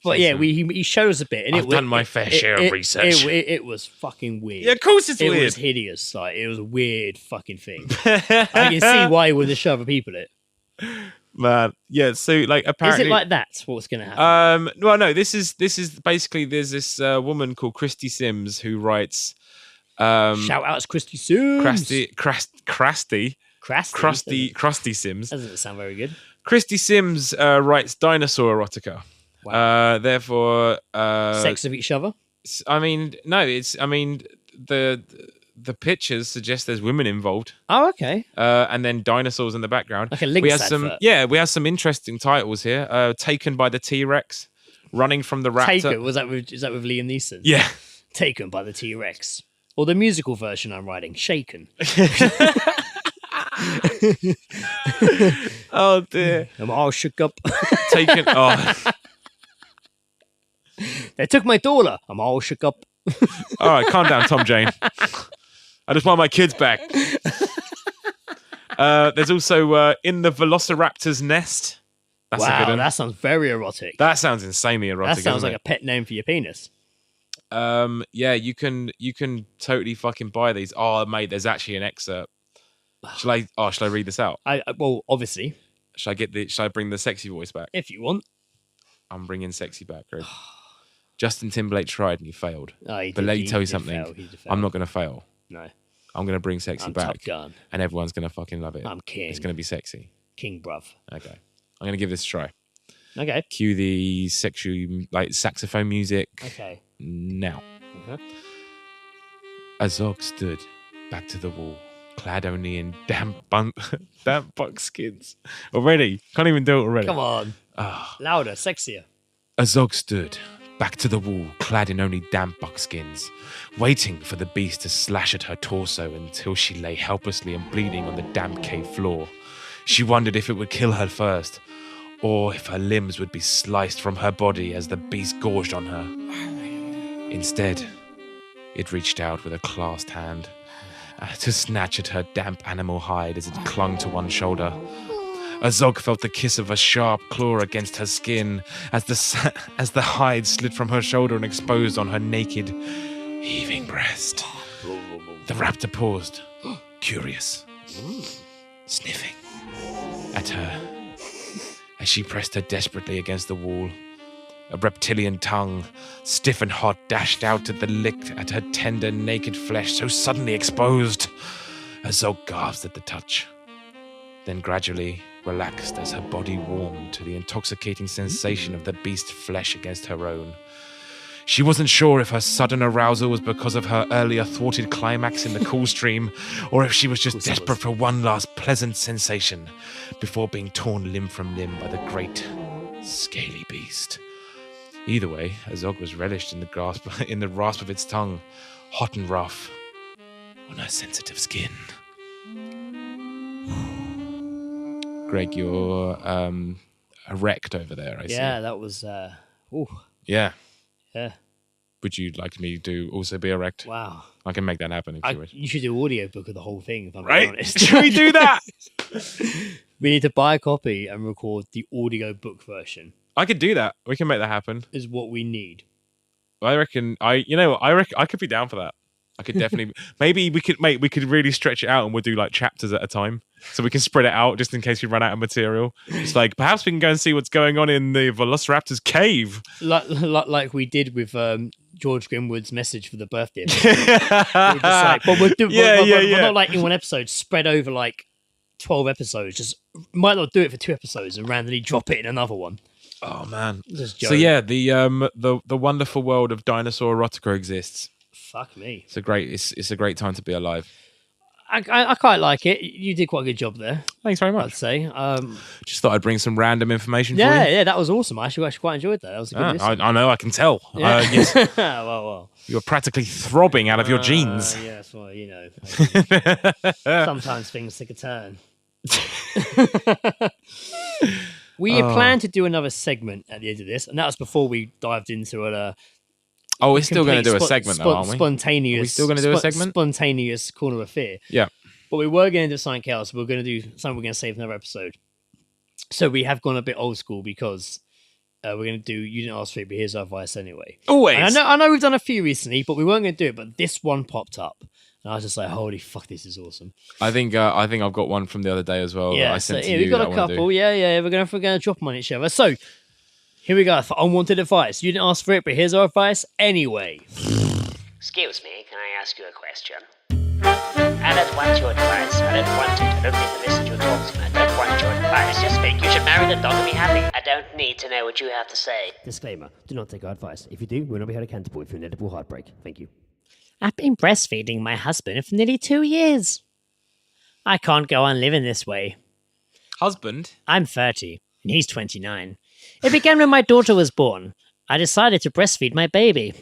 But yeah, he showed us a bit, and I've done my fair share of research. It was fucking weird. Yeah, of course it's It weird. was hideous. Like, it was a weird fucking thing. I can see why he would have show other people it. Man, yeah. So like, apparently, Is it like that? What's going to happen? Well, no. This is basically there's this woman called Christy Sims who writes. Shout out to Christy Sims. Krusty Sims. That doesn't sound very good. Christy Sims writes dinosaur erotica. Wow. Therefore, Sex of each other. I mean, no. The pictures suggest there's women involved. Oh, okay. And then dinosaurs in the background. Like a Lynx we have advert. we have some interesting titles here. Taken by the T-Rex, running from the raptor. Taken. Is that with Liam Neeson? Yeah. Taken by the T-Rex. Or the musical version I'm writing, Shaken. Oh dear. I'm all shook up. Taken. Oh. They took my daughter. I'm all shook up. All right, calm down, Tom Jane. I just want my kids back. There's also in the Velociraptor's nest. That's a good Wow, one. that sounds very erotic. That sounds insanely erotic. That sounds doesn't like a pet name for your penis. Yeah, you can totally fucking buy these. Oh, mate, there's actually an excerpt. Shall I read this out? Well, obviously, Shall I bring the sexy voice back? if you want. I'm bringing sexy back, Greg. Justin Timberlake tried and he failed. Oh, But let me tell you something. I'm not going to fail. No, I'm going to bring sexy I'm back. Top Gun. And everyone's going to fucking love it. I'm king. It's going to be sexy. King, bruv. Okay. I'm going to give this a try. Okay. Cue the sexual, like, saxophone music. Okay. Now. Uh-huh. Azog stood back to the wall, clad only in damp buckskins. Already. Can't even do it already. Come on. Ah. Louder, sexier. Azog stood back to the wall, clad in only damp buckskins, waiting for the beast to slash at her torso until she lay helplessly and bleeding on the damp cave floor. She wondered if it would kill her first, or if her limbs would be sliced from her body as the beast gorged on her. Instead, it reached out with a clasped hand to snatch at her damp animal hide as it clung to one shoulder. Azog felt the kiss of a sharp claw against her skin as the hide slid from her shoulder and exposed on her naked, heaving breast. The raptor paused, curious, sniffing at her as she pressed her desperately against the wall. A reptilian tongue, stiff and hot, dashed out at the lick at her tender, naked flesh so suddenly exposed. Azog gasped at the touch, then gradually relaxed as her body warmed to the intoxicating sensation of the beast's flesh against her own. She wasn't sure if her sudden arousal was because of her earlier thwarted climax in the cool stream, or if she was just desperate for one last pleasant sensation before being torn limb from limb by the great, scaly beast. Either way, Azog was relished in the rasp of its tongue, hot and rough, on her sensitive skin. Greg, you're erect over there, I see. Yeah, that was. Ooh. Yeah. Yeah. Would you like me to also be erect? Wow. I can make that happen if you wish. You should do audio book of the whole thing, if I'm Right? being honest. Should we do that? We need to buy a copy and record the audio book version. I could do that. We can make that happen. Is what we need. I reckon I could be down for that. I could definitely maybe we could really stretch it out and we'll do like chapters at a time. So we can spread it out just in case we run out of material. It's like perhaps we can go and see what's going on in the Velociraptor's cave. Like we did with George Grimwood's message for the birthday. We're just like, but we're not like in one episode, spread over like 12 episodes. Just might not do it for 2 episodes and randomly drop it in another one. Oh man. Just so yeah, the wonderful world of dinosaur erotica exists. Fuck me. It's a great time to be alive. I quite like it. You did quite a good job there. Thanks very I'd much. say. Just thought I'd bring some random information for you. Yeah, that was awesome. I actually quite enjoyed that. That was a good listen. I know, I can tell. Yeah. Yes, well. you're practically throbbing out of your jeans. Yes, well, you know. Sometimes things take a turn. We had planned to do another segment at the end of this, and that was before we dived into it. Oh, we're still going to do a segment, though, aren't we? Spontaneous. Are we still going to do a segment? Spontaneous corner of fear. Yeah. But we were going to do something else. We were going to do something we're going to save another episode. So we have gone a bit old school because we're going to do You Didn't Ask For It, but Here's Our Advice anyway. Always. And I know we've done a few recently, but we weren't going to do it. But this one popped up. And I was just like, holy fuck, this is awesome. I think I've got one from the other day as well. Yeah, I sent to we've you got that a I wanna do. couple. Yeah. We're gonna drop them on each other. So here we go for unwanted advice. You didn't ask for it, but here's our advice anyway. Excuse me, can I ask you a question? I don't want your advice. I don't want it. I don't need to listen to your talk to me. I don't want your advice. Just think you should marry the dog and be happy. I don't need to know what you have to say. Disclaimer, do not take our advice. If you do, we'll not be held accountable if you're an edible heartbreak. Thank you. I've been breastfeeding my husband for nearly 2 years. I can't go on living this way. Husband? I'm 30, and he's 29. It began when my daughter was born. I decided to breastfeed my baby.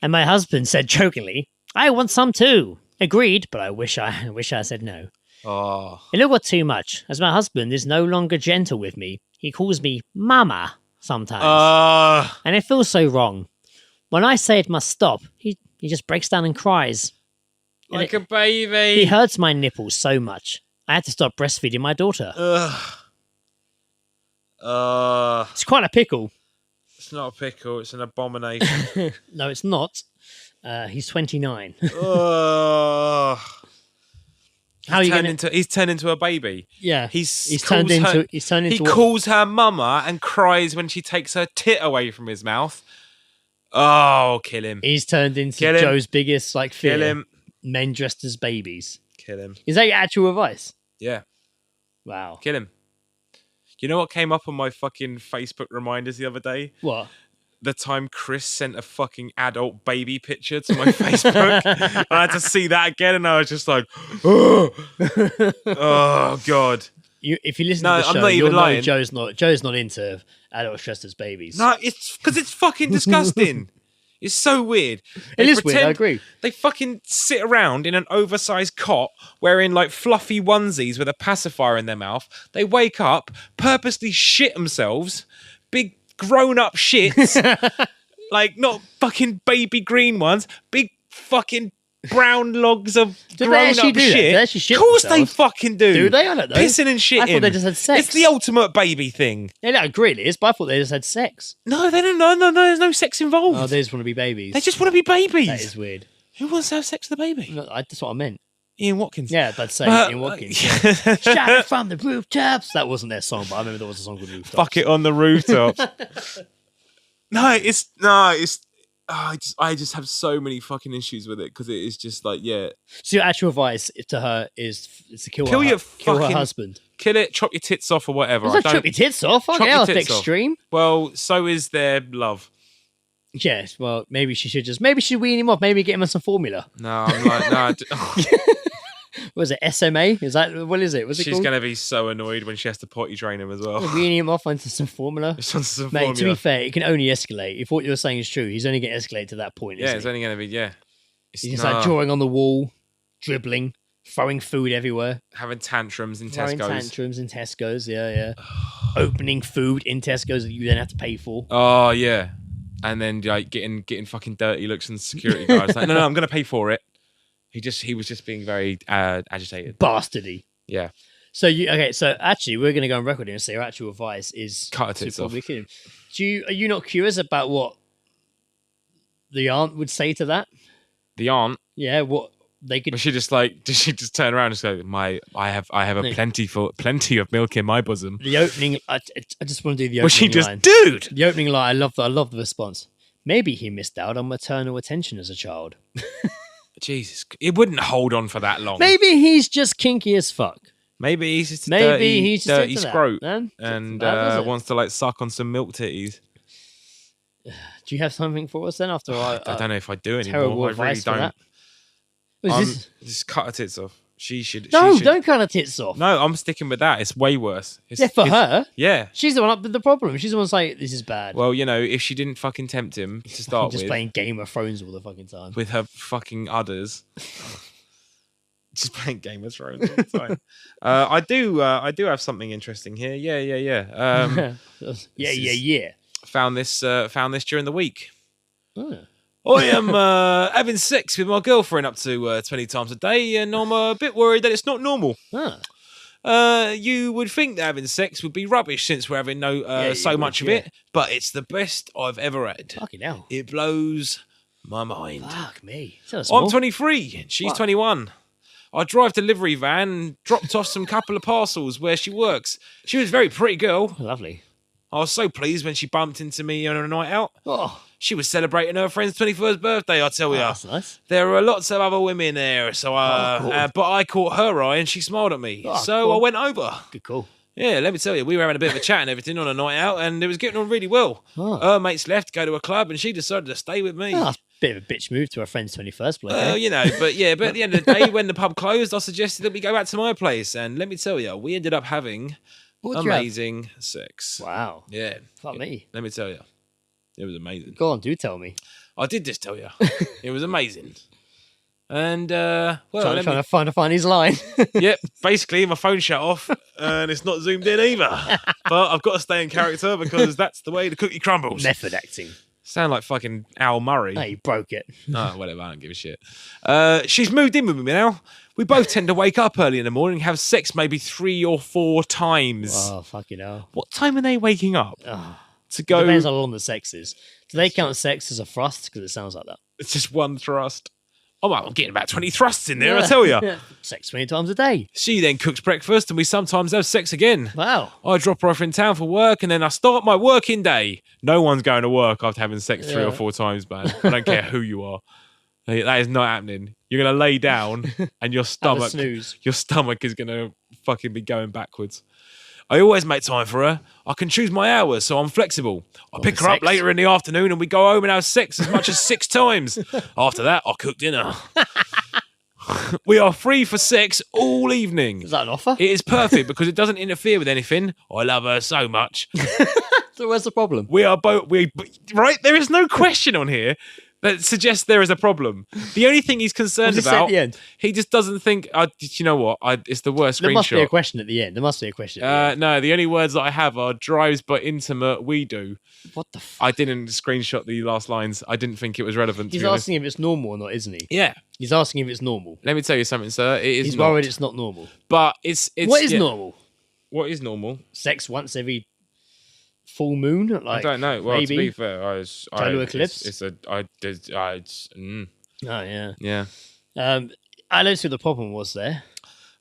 And my husband said jokingly, I want some too. Agreed, but I wish I said no. Oh. It all got too much, as my husband is no longer gentle with me. He calls me Mama sometimes. And it feels so wrong. When I say it must stop, he just breaks down and cries. Like And a baby. He hurts my nipples so much. I had to stop breastfeeding my daughter. It's quite a pickle. It's not a pickle, it's an abomination. No, it's not. He's 29. Ugh. How are you going He's turned into a baby. Yeah, He calls calls her mama and cries when she takes her tit away from his mouth. Oh, kill him. He's turned into Kill him. Joe's biggest fear. Kill him. Men dressed as babies. Kill him. Is that your actual advice? Yeah. Wow. Kill him. You know what came up on my fucking Facebook reminders the other day? What? The time Chris sent a fucking adult baby picture to my Facebook. And I had to see that again, and I was just like, oh God. If you listen No, to the show, I'm not even you'll know lying. Joe's not into adults dressed as babies. No, it's because it's fucking disgusting. It's so weird. It is weird, I agree. They fucking sit around in an oversized cot wearing like fluffy onesies with a pacifier in their mouth. They wake up, purposely shit themselves, big grown-up shits, like not fucking baby green ones, big fucking brown logs of Do they grown-up actually do that? shit. Do they actually shit Of course they themselves? fucking do. Do they? I don't know. Pissing and shitting. I thought they just had sex. It's the ultimate baby thing. Yeah, I agree it is, but I thought they just had sex. No, they don't. No, there's no sex involved. Oh, they just want to be babies. They just want to be babies. That is weird. Who wants to have sex with a baby? No, that's what I meant. Ian Watkins. Yeah, that's say But- Ian Watkins. Yeah. Shout it from the rooftops. That wasn't their song, but I remember there was a song called Rooftops. Fuck it on the rooftops. I just have so many fucking issues with it because it is just like, yeah, So your actual advice to her is to kill Kill her, your kill her fucking- husband. kill it, chop your tits off or whatever. Does that chop your tits off? Chop Fucking your hell, that's tits off. extreme. Well, so is their love. Yes, well, maybe she should wean him off. Maybe get him on some formula. No, I'm like, no. What is it, SMA? Is that, what is it? What's it She's called? going to be so annoyed when she has to potty train him as well. Weaning him off onto some formula. It's on some Mate, to formula. be fair, it can only escalate. If what you're saying is true, he's only going to escalate to that point, Yeah, isn't it's he? only going to be, yeah. It's He's just like drawing on the wall, dribbling, throwing food everywhere. having tantrums in Throwing Tesco's. tantrums in Tesco's, yeah. Opening food in Tesco's that you then have to pay for. Oh, yeah. And then like getting fucking dirty looks from the security guards. Like, no, I'm going to pay for it. He was just being very agitated. Bastardy. Yeah. So so actually we're gonna go on record here and say our actual advice is Cut her to tits probably off. kill him. Are you not curious about what the aunt would say to that? The aunt, Yeah, what they could was she just like, did she just turn around and say, I have a No. plenty of milk in my bosom? the opening I just want to do the opening Was she just, line. dude? The opening line, I love the response. Maybe he missed out on maternal attention as a child. Jesus, it wouldn't hold on for that long. Maybe he's just kinky as fuck. Maybe he's just a Maybe dirty, he's just dirty into that, scrote man. and That was it. wants to like suck on some milk titties. Do you have something for us then after I don't know if I do terrible anymore. I really advice for don't. that? Was this... Just cut her tits off. She should. No, she should, don't cut her tits off. No, I'm sticking with that. It's way worse. Yeah, for her. Yeah. She's the one up with the problem. She's the one saying this is bad. Well, you know, if she didn't fucking tempt him to start just with, playing Game of Thrones all the fucking time. with her fucking udders, just playing Game of Thrones all the time. I do have something interesting here. Yeah. Yeah. Found this during the week. Oh. I am having sex with my girlfriend up to 20 times a day, and I'm a bit worried that it's not normal. Ah. You would think that having sex would be rubbish since we're having so much of it, but it's the best I've ever had. Fucking hell. It blows my mind. Fuck me. I'm 23. She's 21. I drive delivery van and dropped off some couple of parcels where she works. She was a very pretty girl. Lovely. I was so pleased when she bumped into me on a night out. Oh, She was celebrating her friend's 21st birthday, I tell you. that's nice. There were lots of other women there, so cool. but I caught her eye and she smiled at me. Oh, so cool. I went over. Good call. Yeah, let me tell you, we were having a bit of a chat and everything on a night out, and it was getting on really well. Oh. Her mates left to go to a club, and she decided to stay with me. Oh, that's a bit of a bitch move to her friend's 21st bloke. eh? You know, but at the end of the day, when the pub closed, I suggested that we go back to my place, and let me tell you, we ended up having What'd you have? amazing sex. Wow. Yeah. Fuck me. Let me tell you, it was amazing. Go on, do tell me. I did just tell you, it was amazing. And Trying to find his line. Yep, basically my phone shut off and it's not zoomed in either. But I've got to stay in character because that's the way the cookie crumbles. Method acting. Sound like fucking Al Murray. No, you broke it. Oh, whatever, I don't give a shit. She's moved in with me now. We both tend to wake up early in the morning and have sex maybe 3 or 4 times. Oh, fucking hell. What time are they waking up? Oh. To go... Depends how long the sex is. Do they count sex as a thrust? Because it sounds like that. It's just one thrust. Oh, well, I'm getting about 20 thrusts in there, I tell you. Sex 20 times a day. She then cooks breakfast and we sometimes have sex again. Wow. I drop her off in town for work and then I start my working day. No one's going to work after having sex 3 or 4 times, man. I don't care who you are. That is not happening. You're going to lay down and your stomach is going to fucking be going backwards. I always make time for her. I can choose my hours, so I'm flexible. I pick her up later in the afternoon and we go home and have sex as much as 6 times. After that, I cook dinner. We are free for sex all evening. Is that an offer? It is perfect because it doesn't interfere with anything. I love her so much. So where's the problem? We are both... Right? There is no question on here that suggests there is a problem. The only thing he's concerned What's he say about... at the end? He just doesn't think... you know what? It's the worst screenshot. There must be a question at the end. No, the only words that I have are drives but intimate we do. What the fuck? I didn't screenshot the last lines. I didn't think it was relevant. He's asking if it's normal or not, isn't he? Yeah. He's asking if it's normal. Let me tell you something, sir. It is He's not. worried it's not normal. But it's What is normal? What is normal? Sex once every full moon? Like, I don't know. Well, maybe? to be fair, Total eclipse? Oh, yeah. Yeah. I don't see what the problem was there.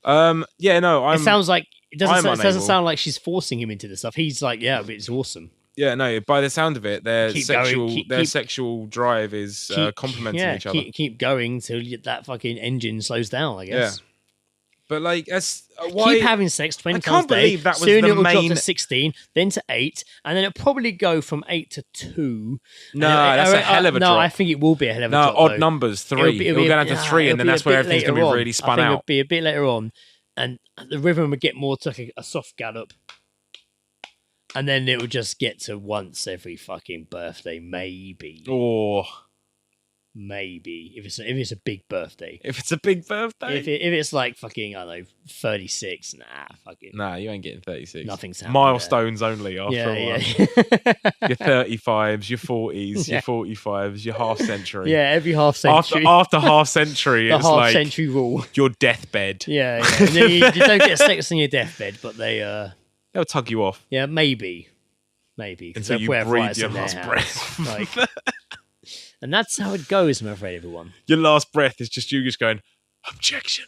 Yeah, no, It sounds like... It doesn't unable. sound like she's forcing him into this stuff. He's like, yeah, but it's awesome. Yeah, no, by the sound of it, their Keep sexual going, sexual drive is complementing each other. Keep going till that fucking engine slows down, I guess. Yeah. But like, that's why Keep having sex 20 I times can't a day. believe that was Soon the it'll drop main- to 16, then to 8, and then it'll probably go from 8 to 2. No, that's a hell of a no, drop. I think it will be a hell of a No, drop. odd though. numbers, 3. It'll go down to 3, and then that's where everything's going to be really spun out. It'll be a bit later on, and the rhythm will get more to like a soft gallop. And then it will just get to once every fucking birthday, maybe. Or Maybe if it's a big birthday. if it's a big birthday. If it's like fucking, I don't know, 36, fucking. Nah, you ain't getting 36. Nothing's happening Milestones only after a while. yeah. Your 35s, your 40s, your 45s, your half century. Yeah, every half century. After half century, the it's half like century rule. your deathbed. Yeah. And then you don't get sex on your deathbed, but they, They'll tug you off yeah, maybe. 'cause until they'll you put breathe arthritis your in their last hands. breath. Like, and that's how it goes, I'm afraid, everyone. Your last breath is just you just going, objection.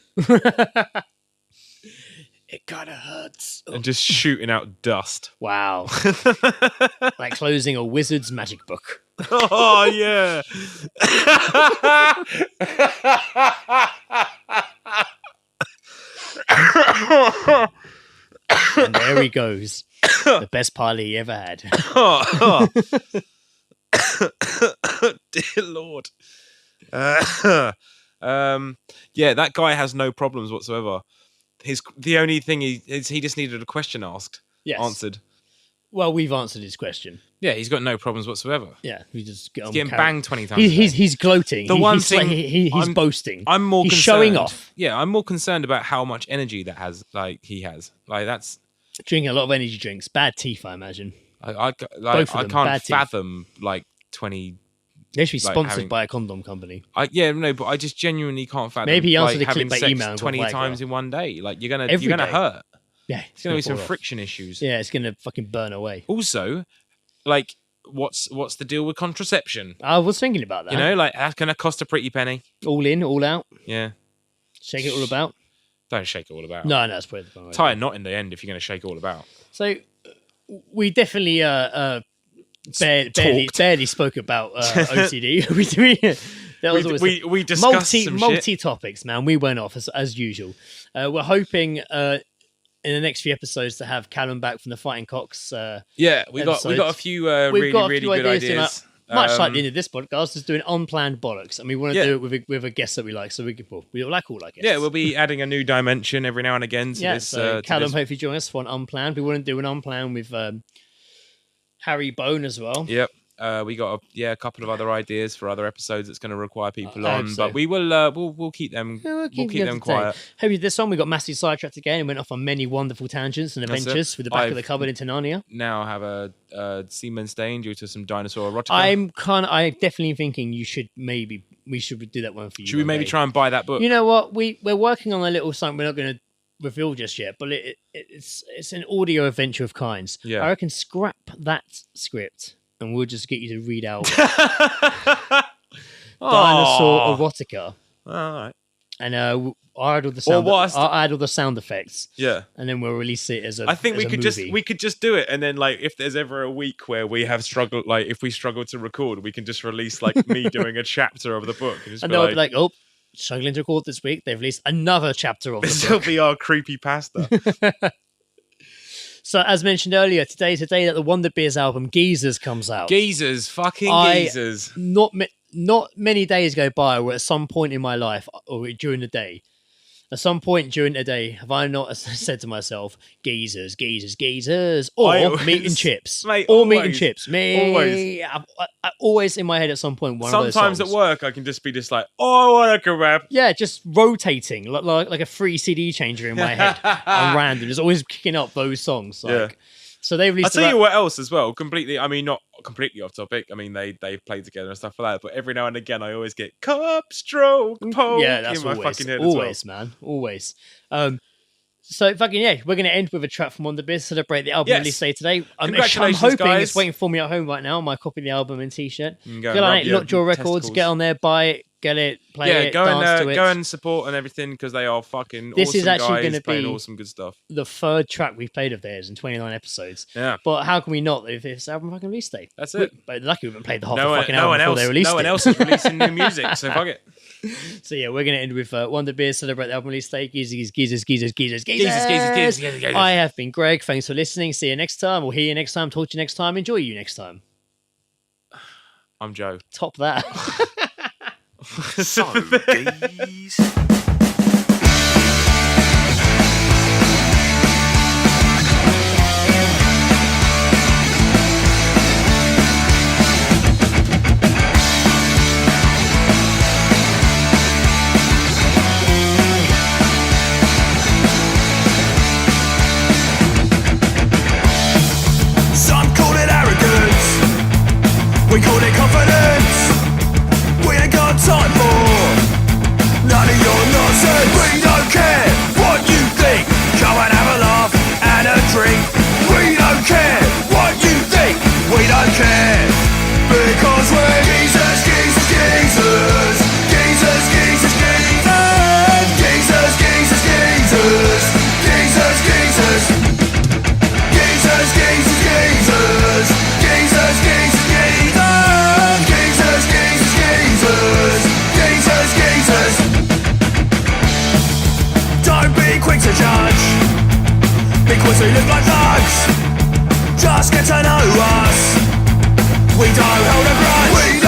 It kind of hurts. And just shooting out dust. Wow. Like closing a wizard's magic book. Oh, yeah. And there he goes. The best party he ever had. Dear Lord. Yeah, that guy has no problems whatsoever. The only thing he just needed a question asked, Yes. answered. Well, we've answered his question. Yeah, he's got no problems whatsoever. Yeah, we just get He's on getting carry- banged 20 times. He's gloating. The one thing he's boasting. I'm more he's concerned. showing off. Yeah, I'm more concerned about how much energy that has. Like he has. Like that's. Drinking a lot of energy drinks. Bad teeth, I imagine. I Both of them, can't bad teeth. fathom like 20. They should be Like sponsored having- by a condom company. But I just genuinely can't fathom. Maybe he answered like, a having clickbait sex email and 20 got Viagra. times in one day. Like you're Every gonna day. hurt. Yeah, It's going to be some fall off. friction issues. Yeah, it's gonna fucking burn away. Also, like, what's the deal with contraception? I was thinking about that. You know, like, that's going to cost a pretty penny. all in, all out, Yeah. shake it all about. Don't shake it all about. No, it's probably the wrong way. Tie a knot in the end if you're going to shake it all about. So we definitely barely spoke about OCD. That was always We discussed some multi topics, man. We went off as usual. We're hoping in the next few episodes to have Callum back from the Fighting Cocks. Yeah, we got a few really good ideas. Much like the end of this podcast, is doing unplanned bollocks, and we want to do it with a guest that we like. So we like all our guests. Yeah, we'll be adding a new dimension every now and again. To this, so Callum, to this. hopefully join us for an unplanned. We want to do an unplanned with Harry Bone as well. Yep. We got a couple of other ideas for other episodes that's going to require people I on, hope so. but we will we'll keep them We'll keep them quiet. Hopefully this one we got massively sidetracked again and went off on many wonderful tangents and That's it. adventures with the back of I've- the cupboard into Narnia. Now have a semen stain due to some dinosaur erotica. I'm definitely thinking we should do that one for you. Should we one maybe day. try and buy that book? You know what? We're working on a little something we're not going to reveal just yet, but it's an audio adventure of kinds. Yeah. I reckon scrap that script and we'll just get you to read out dinosaur erotica. All right. And I'll add all the sound. I'll add all the sound effects. Yeah. And then we'll release it as a. I think as we a could movie. just do it, and then like if there's ever a week where we have struggled, like if we struggle to record, we can just release like me doing a chapter of the book, and, just And be they'll be like, "Oh, struggling to record this week. They've released another chapter of the this will book." be our creepy pasta. So, as mentioned earlier, today's the day that the Wonder Beers album Geezers comes out. Geezers, fucking geezers. Not many days go by where at some point in my life or during the day. At some point during the day, have I not said to myself, geezers, geezers, geezers, or meat and chips? Mate, or meat and always. chips. Me. I always in my head at some point, one of those Sometimes songs. at work, I can just be like, oh, I want a kebab. Yeah, just rotating like a free CD changer in my head on random. Just always kicking up those songs. Like, Yeah. So they I'll released. tell you what else as well. Completely, I mean, not completely off topic. I mean, they played together and stuff like that. But every now and again, I always get cup stroke poke Yeah, that's in my always, fucking head always, as well. man, always. So fucking yeah, we're gonna end with a track from Wonder Beers, celebrate the album Yes. release day today. I'm Congratulations, hoping guys. it's waiting for me at home right now. My copy of the album and T-shirt. You can go Get and on rub it, your Lockjaw Records. testicles. Get on there, buy it, get it, play it, Go dance to it. and support and everything because they are fucking This awesome is actually guys gonna playing be- awesome good stuff. The third track we've played of theirs in 29 episodes. Yeah, But how can we not if it's album fucking release day? that's it. But lucky we haven't played the whole No one, fucking no album one before else, they released no one it. else is releasing new music, so fuck it. So yeah, we're gonna end with Wonder Beers, celebrate the album release day. Geezers. Geezers. I have been Greg. Thanks for listening. See you next time. We'll hear you next time. Talk to you next time. Enjoy you next time. I'm Joe. Top that. So, geez. Some call it arrogance, we call it confidence. We ain't got time for none of your nonsense. We don't care what you think. Come and have a laugh and a drink. We don't care what you think. We don't care because we're geezers, geezers, geezers, geezers, geezers, geezers, geezers, geezers, geezers, geezers, geezers. Jesus, Jesus, Jesus, Jesus, Jesus, Jesus, Jesus, Jesus, Jesus, Jesus, Jesus. Don't be quick to judge, because we look like thugs. Just get to know us. We don't hold a grudge.